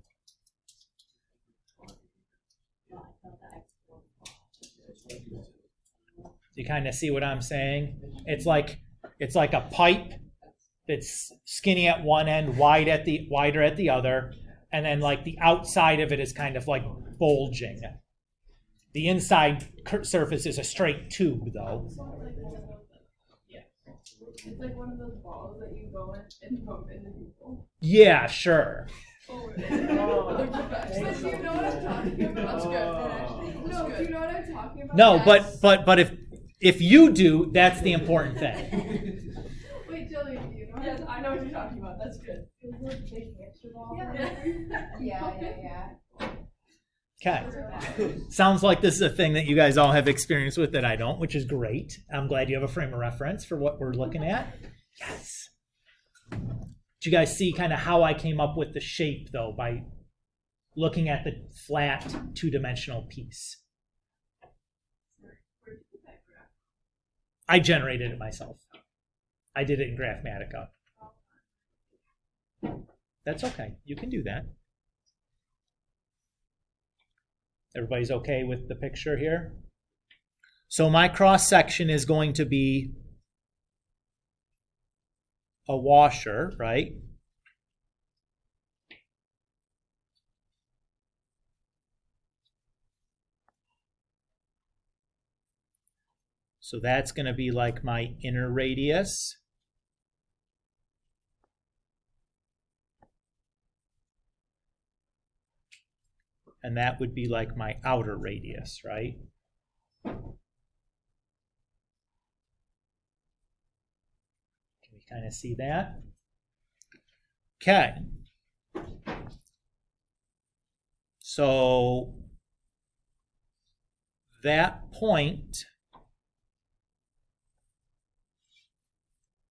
[SPEAKER 1] You kind of see what I'm saying? It's like a pipe that's skinny at one end, wider at the other, and then like the outside of it is kind of like bulging. The inside surface is a straight tube, though.
[SPEAKER 3] So it's like one of those, yeah. It's like one of those balls that you go in and bump into people.
[SPEAKER 1] Yeah, sure.
[SPEAKER 3] Oh, do you know what I'm talking about? That's good. No, do you know what I'm talking about?
[SPEAKER 1] No,
[SPEAKER 3] Yes.
[SPEAKER 1] but if you do, that's the important thing.
[SPEAKER 3] Wait, Jillian, do you know?
[SPEAKER 5] Yes, I know what you're talking about. That's good.
[SPEAKER 3] Is it a big hamster ball?
[SPEAKER 5] Yeah.
[SPEAKER 1] Okay. Sounds like this is a thing that you guys all have experience with that I don't, which is great. I'm glad you have a frame of reference for what we're looking at. Yes. Did you guys see kind of how I came up with the shape, though, by looking at the flat two-dimensional piece? I generated it myself. I did it in Graphmatica. That's okay. You can do that. Everybody's okay with the picture here? So my cross section is going to be a washer, right? So that's going to be like my inner radius. And that would be like my outer radius, right? Can we kind of see that? Okay. So that point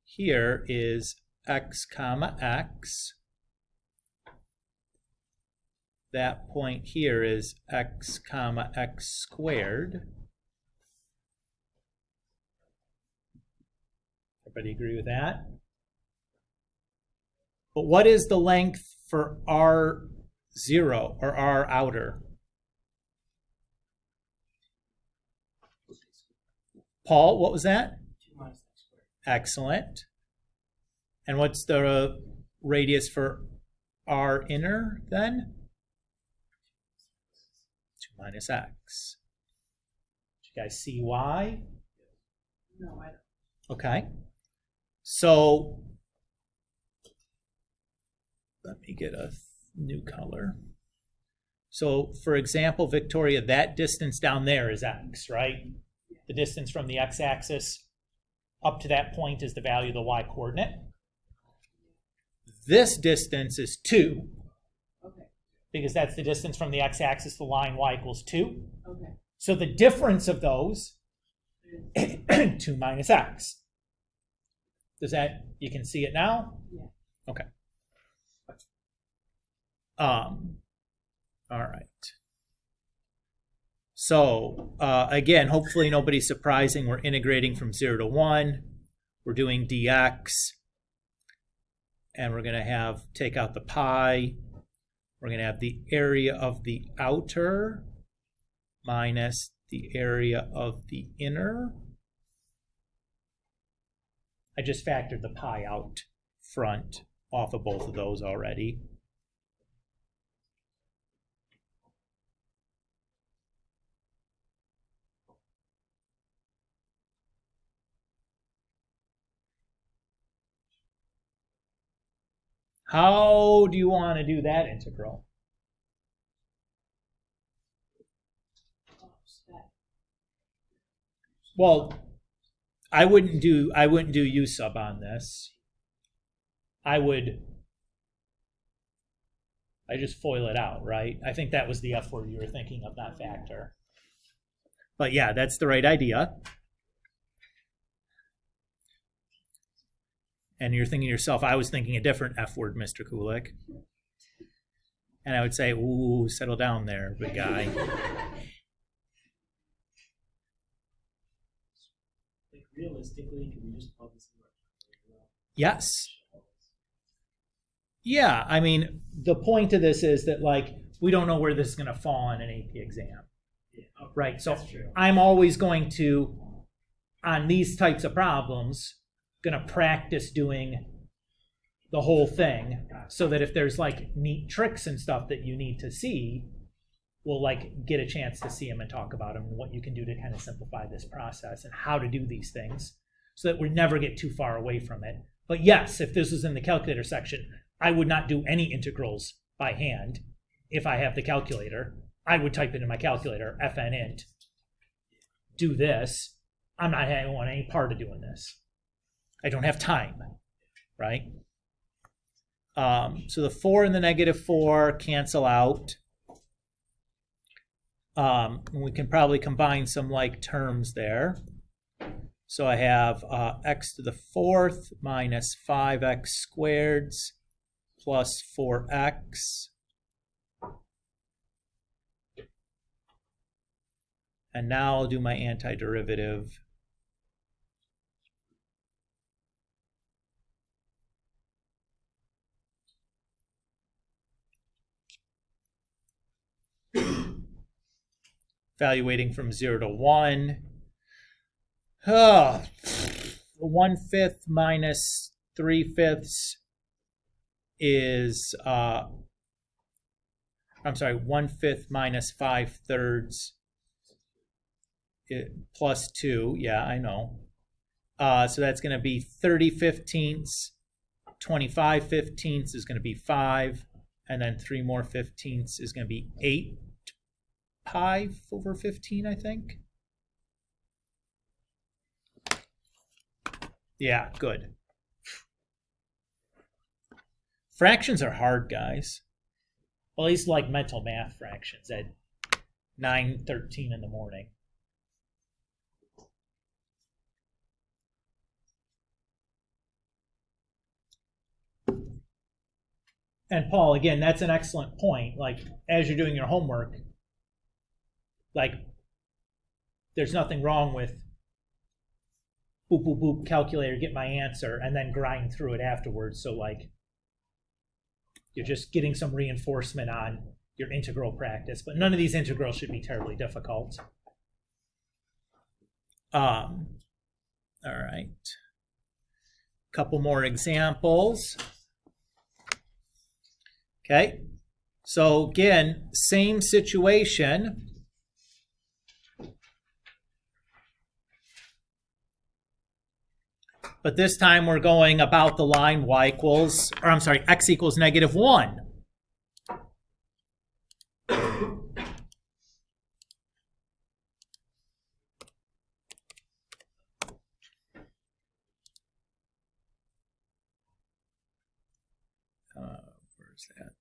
[SPEAKER 1] here is x comma x. That point here is x comma x squared. Everybody agree with that? But what is the length for R0 or R outer? Paul, what was that?
[SPEAKER 4] 2 minus x squared.
[SPEAKER 1] Excellent. And what's the radius for R inner then? 2 minus x. Did you guys see why?
[SPEAKER 3] No, I don't.
[SPEAKER 1] Okay. So let me get a new color. So for example, Victoria, that distance down there is x, right? The distance from the x-axis up to that point is the value of the y-coordinate. This distance is 2.
[SPEAKER 3] Okay.
[SPEAKER 1] Because that's the distance from the x-axis to the line y equals 2.
[SPEAKER 3] Okay.
[SPEAKER 1] So the difference of those, 2 minus x. Does that, you can see it now?
[SPEAKER 3] Yeah.
[SPEAKER 1] Okay. All right. So again, hopefully nobody's surprising. We're integrating from 0 to 1. We're doing dx. And we're going to take out the pi. We're going to have the area of the outer minus the area of the inner. I just factored the pi out front off of both of those already. How do you want to do that integral? Well, I wouldn't do u sub on this. I just FOIL it out, right? I think that was the F word you were thinking of, not factor. But yeah, that's the right idea. And you're thinking to yourself, I was thinking a different F word, Mr. Kulik. And I would say, ooh, settle down there, big guy.
[SPEAKER 4] Like realistically, can we just plug this in?
[SPEAKER 1] Yes. Yeah, I mean, the point of this is that, like, we don't know where this is going to fall on an AP exam.
[SPEAKER 4] Yeah, okay,
[SPEAKER 1] Right, so
[SPEAKER 4] that's true.
[SPEAKER 1] I'm always going to, on these types of problems, going to practice doing the whole thing so that if there's like neat tricks and stuff that you need to see, we'll like get a chance to see them and talk about them and what you can do to kind of simplify this process and how to do these things so that we never get too far away from it. But yes, if this was in the calculator section, I would not do any integrals by hand. If I have the calculator, I would type it in my calculator, fn int, do this. I'm not having any part of doing this. I don't have time, right? So the 4 and the -4 cancel out. We can probably combine some like terms there. So I have x to the 4th minus 5x squared plus 4x. And now I'll do my antiderivative. Evaluating from 0 to 1. 1/5 minus 3/5 is, 1/5 minus 5/3 plus 2. Yeah, I know. So that's going to be 30/15. 25/15 is going to be 5. And then 3 more 15ths is going to be 8 pi over 15, I think. Yeah, good. Fractions are hard, guys. Well, at least like mental math fractions at 9:13 in the morning. And Paul, again, that's an excellent point. Like, as you're doing your homework, like, there's nothing wrong with boop, boop, boop, calculator, get my answer, and then grind through it afterwards. So, like, you're just getting some reinforcement on your integral practice. But none of these integrals should be terribly difficult. All right. Couple more examples. Okay. So, again, same situation. But this time we're going about the line x equals -1. Where's that?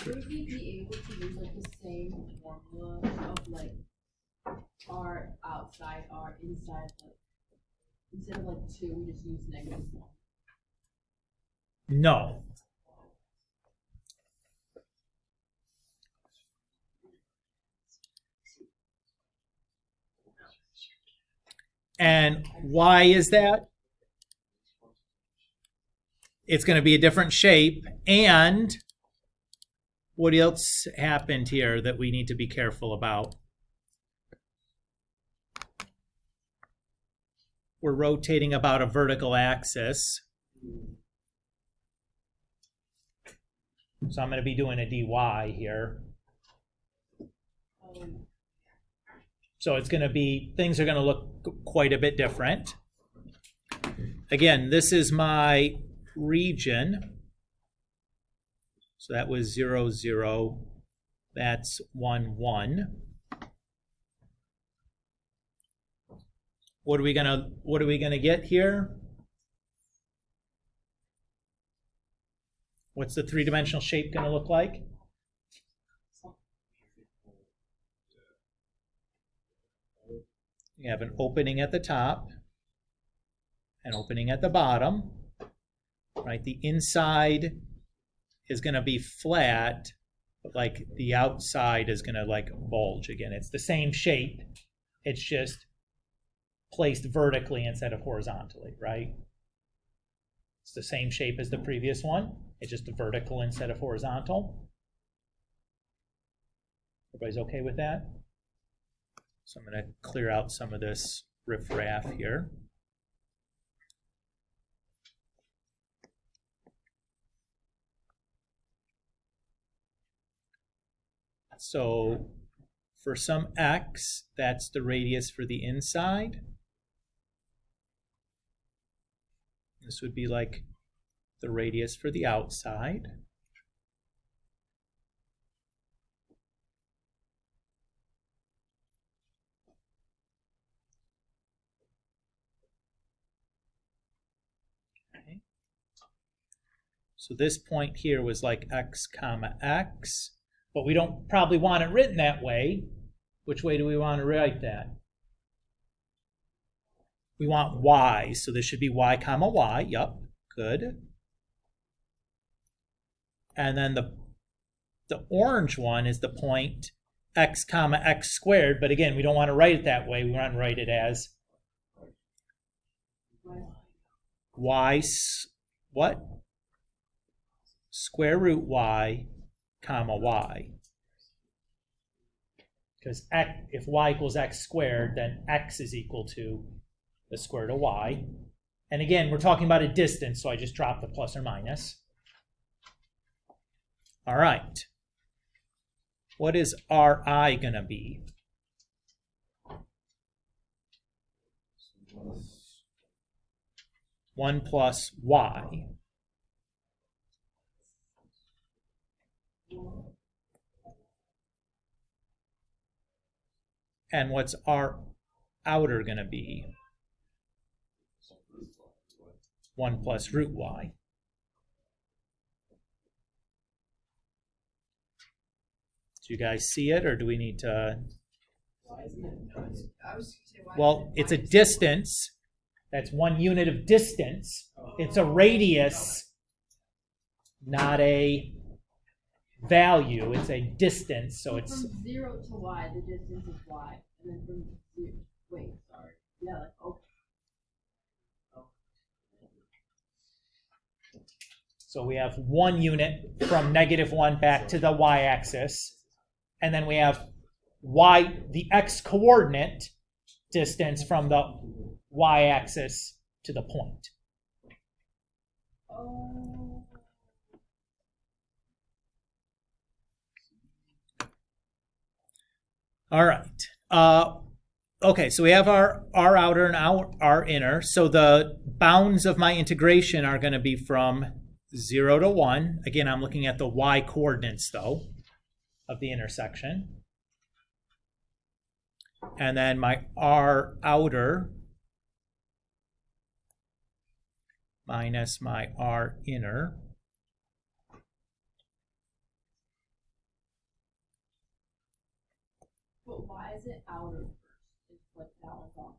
[SPEAKER 3] Would we be able to use like the same formula of like r outside, r inside, like instead of like 2, we just use -1?
[SPEAKER 1] No. And why is that? It's going to be a different shape. And what else happened here that we need to be careful about? We're rotating about a vertical axis. So I'm going to be doing a dy here. So it's going to be, things are going to look quite a bit different. Again, this is my region. So that was 0, 0. That's 1, 1. What are we gonna get here? What's the three-dimensional shape gonna look like? You have an opening at the top, an opening at the bottom, right? The inside is gonna be flat, but like the outside is gonna like bulge again. It's the same shape, it's just placed vertically instead of horizontally, right? It's the same shape as the previous one. It's just vertical instead of horizontal. Everybody's okay with that? So I'm going to clear out some of this riffraff here. So for some x, that's the radius for the inside. This would be like the radius for the outside. Okay. So this point here was like x comma x, but we don't probably want it written that way. Which way do we want to write that? We want y, so this should be y comma y. Yup, good. And then the orange one is the point x comma x squared, but again, we don't want to write it that way. We want to write it as y, what? Square root y comma y. Because if y equals x squared, then x is equal to the square root of y. And again, we're talking about a distance, so I just dropped the plus or minus. All right. What is Ri going to be? One plus y. And what's our outer going to be? 1 plus root y. Do you guys see it, or do we need to? Well, it's a distance. That's 1 unit of distance. It's a radius, not a value. It's a distance, so it's
[SPEAKER 3] from 0 to y, the distance is y, and then from 0, wait, sorry, yeah, like, okay.
[SPEAKER 1] So we have 1 unit from -1 back to the y-axis, and then we have y, the x-coordinate distance from the y-axis to the point.
[SPEAKER 3] Oh.
[SPEAKER 1] All right. Okay, so we have our outer and our inner. So the bounds of my integration are going to be from 0 to 1. Again, I'm looking at the y coordinates, though, of the intersection. And then my r outer minus my r inner.
[SPEAKER 3] But why is it outer first? It's like that one's on,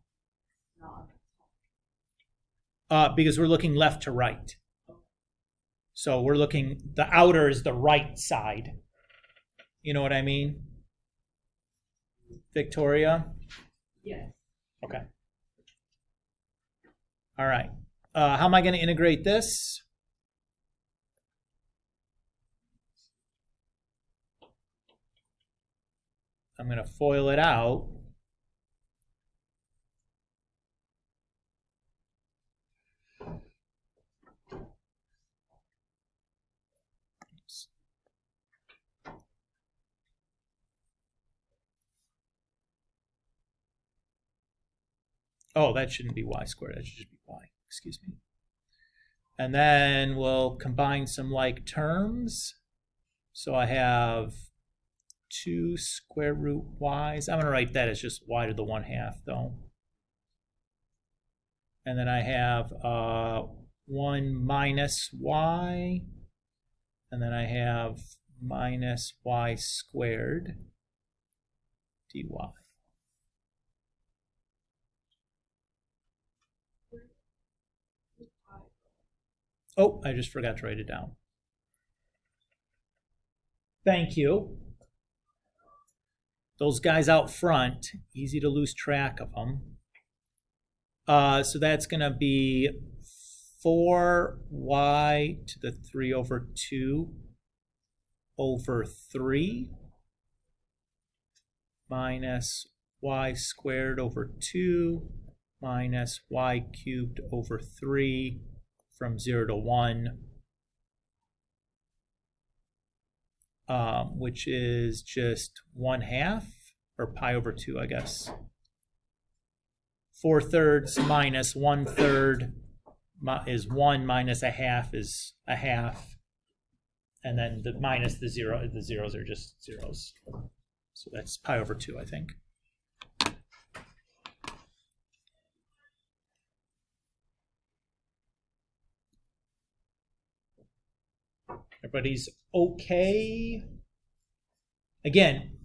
[SPEAKER 3] not on the top.
[SPEAKER 1] Because we're looking left to right. So we're looking, the outer is the right side. You know what I mean? Victoria?
[SPEAKER 3] Yes.
[SPEAKER 1] Okay. All right. How am I going to integrate this? I'm going to FOIL it out. Oh, that shouldn't be y squared. That should just be y. Excuse me. And then we'll combine some like terms. So I have 2 square root y's. I'm going to write that as just y to the 1/2, though. And then I have 1 minus y. And then I have minus y squared dy. Oh, I just forgot to write it down. Thank you. Those guys out front, easy to lose track of them. So that's going to be 4y to the 3 over 2 over 3 minus y squared over 2 minus y cubed over 3 from 0 to 1, which is just 1/2, or pi over 2, I guess. 4/3 minus 1/3 is 1 minus a half is a half. And then the minus the zeros are just zeros. So that's pi over 2, I think. Everybody's okay? Again,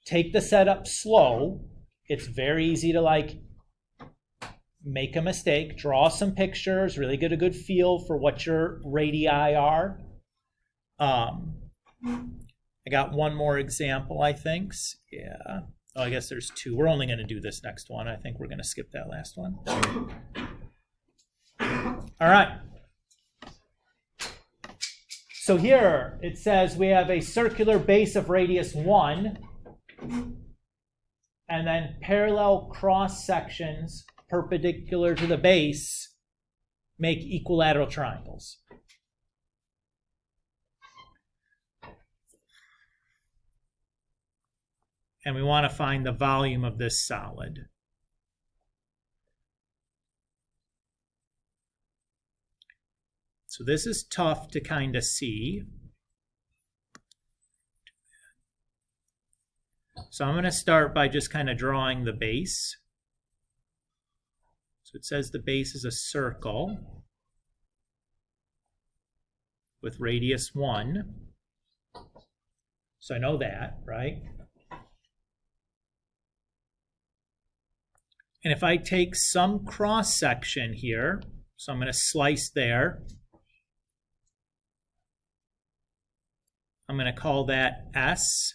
[SPEAKER 1] take the setup slow. It's very easy to like make a mistake, draw some pictures, really get a good feel for what your radii are. I got one more example, I think. Yeah. Oh, I guess there's two. We're only going to do this next one. I think we're going to skip that last one. All right. So here it says we have a circular base of radius 1 and then parallel cross sections perpendicular to the base make equilateral triangles. And we want to find the volume of this solid. So this is tough to kind of see. So I'm going to start by just kind of drawing the base. So it says the base is a circle with radius 1. So I know that, right? And if I take some cross section here, so I'm going to slice there. I'm going to call that S,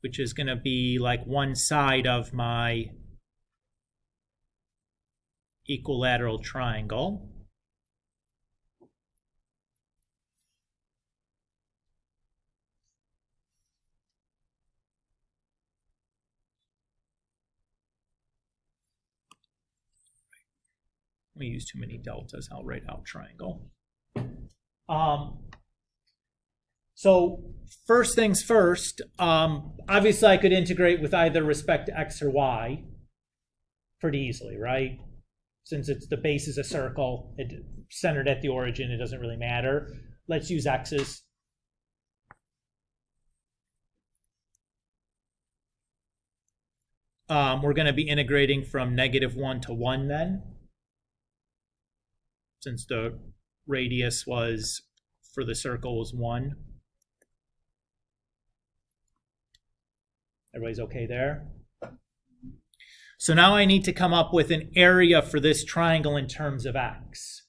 [SPEAKER 1] which is going to be like one side of my equilateral triangle. We use too many deltas, I'll write out triangle. So first things first, obviously I could integrate with either respect to x or y pretty easily, right? Since the base is a circle, it's centered at the origin, it doesn't really matter. Let's use x's. We're going to be integrating from -1 to 1 then, since the radius was for the circle was 1. Everybody's okay there? So now I need to come up with an area for this triangle in terms of x.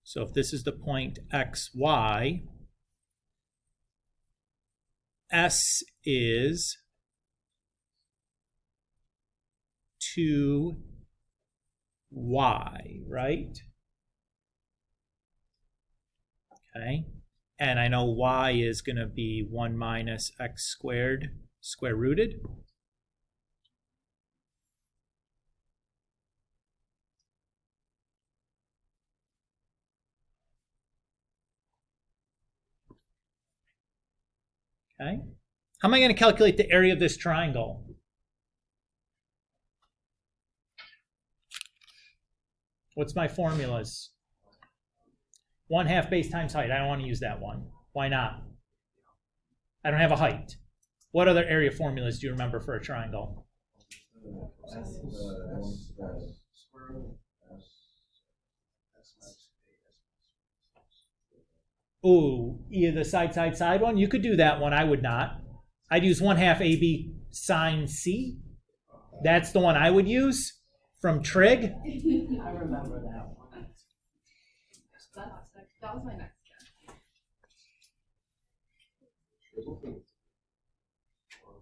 [SPEAKER 1] So if this is the point xy, S is 2y, right? Okay. And I know y is going to be 1 minus x squared, square rooted. Okay. How am I going to calculate the area of this triangle? What's my formulas? 1/2 base times height. I don't want to use that one. Why not? I don't have a height. What other area formulas do you remember for a triangle? Ooh, either the side one. You could do that one. I would not. I'd use 1/2 AB sine C. That's the one I would use from trig.
[SPEAKER 3] I remember that one. That was my next guess.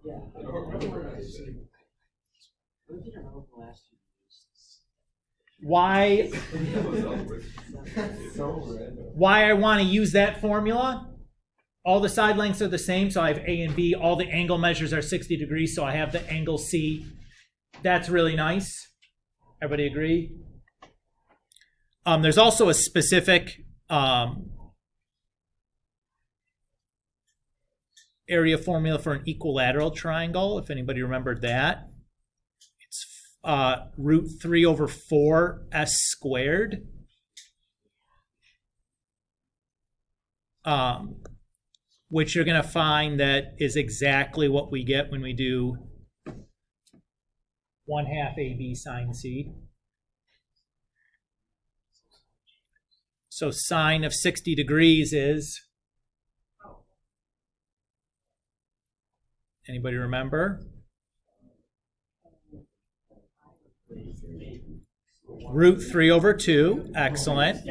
[SPEAKER 6] Yeah. I don't remember what I said. What did I remember the last two
[SPEAKER 1] Why I want to use that formula? All the side lengths are the same, so I have A and B. All the angle measures are 60 degrees, so I have the angle C. That's really nice. Everybody agree? There's also a specific area formula for an equilateral triangle, if anybody remembered that. It's root 3 over 4 s squared. Which you're going to find that is exactly what we get when we do 1/2 AB sine C. So sine of 60 degrees is, anybody remember? Root 3 over 2, excellent.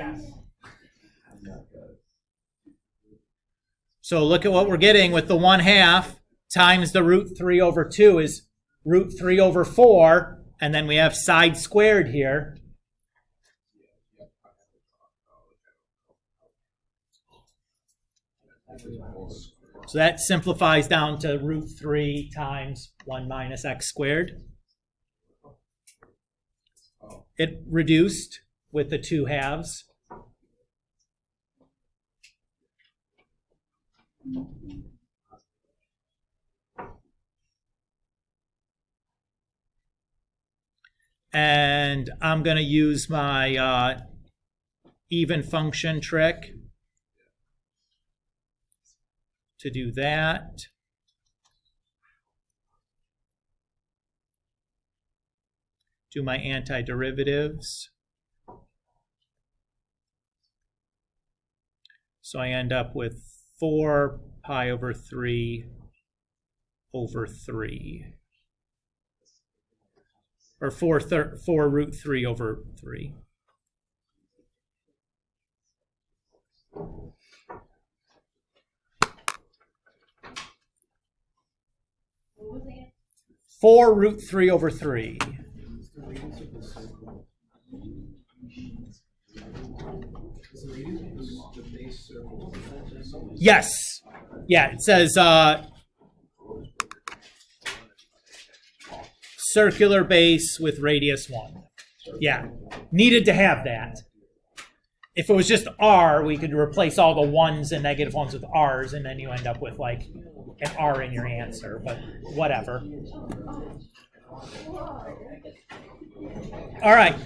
[SPEAKER 1] So look at what we're getting with the 1/2 times the root 3 over 2 is root 3 over 4, and then we have side squared here. So that simplifies down to root 3 times 1 minus x squared. It reduced with the 2 halves. And I'm going to use my even function trick to do that. Do my antiderivatives. So I end up with 4 pi over 3 over 3. Or 4 root 3 over 3.
[SPEAKER 3] What was the answer?
[SPEAKER 1] 4 root 3 over 3.
[SPEAKER 4] Is the radius of the circle? Is the radius of the base circle?
[SPEAKER 1] Yes. Yeah, it says circular base with radius 1. Yeah, needed to have that. If it was just r, we could replace all the 1s and negative 1s with r's, and then you end up with like an r in your answer, but whatever. All right.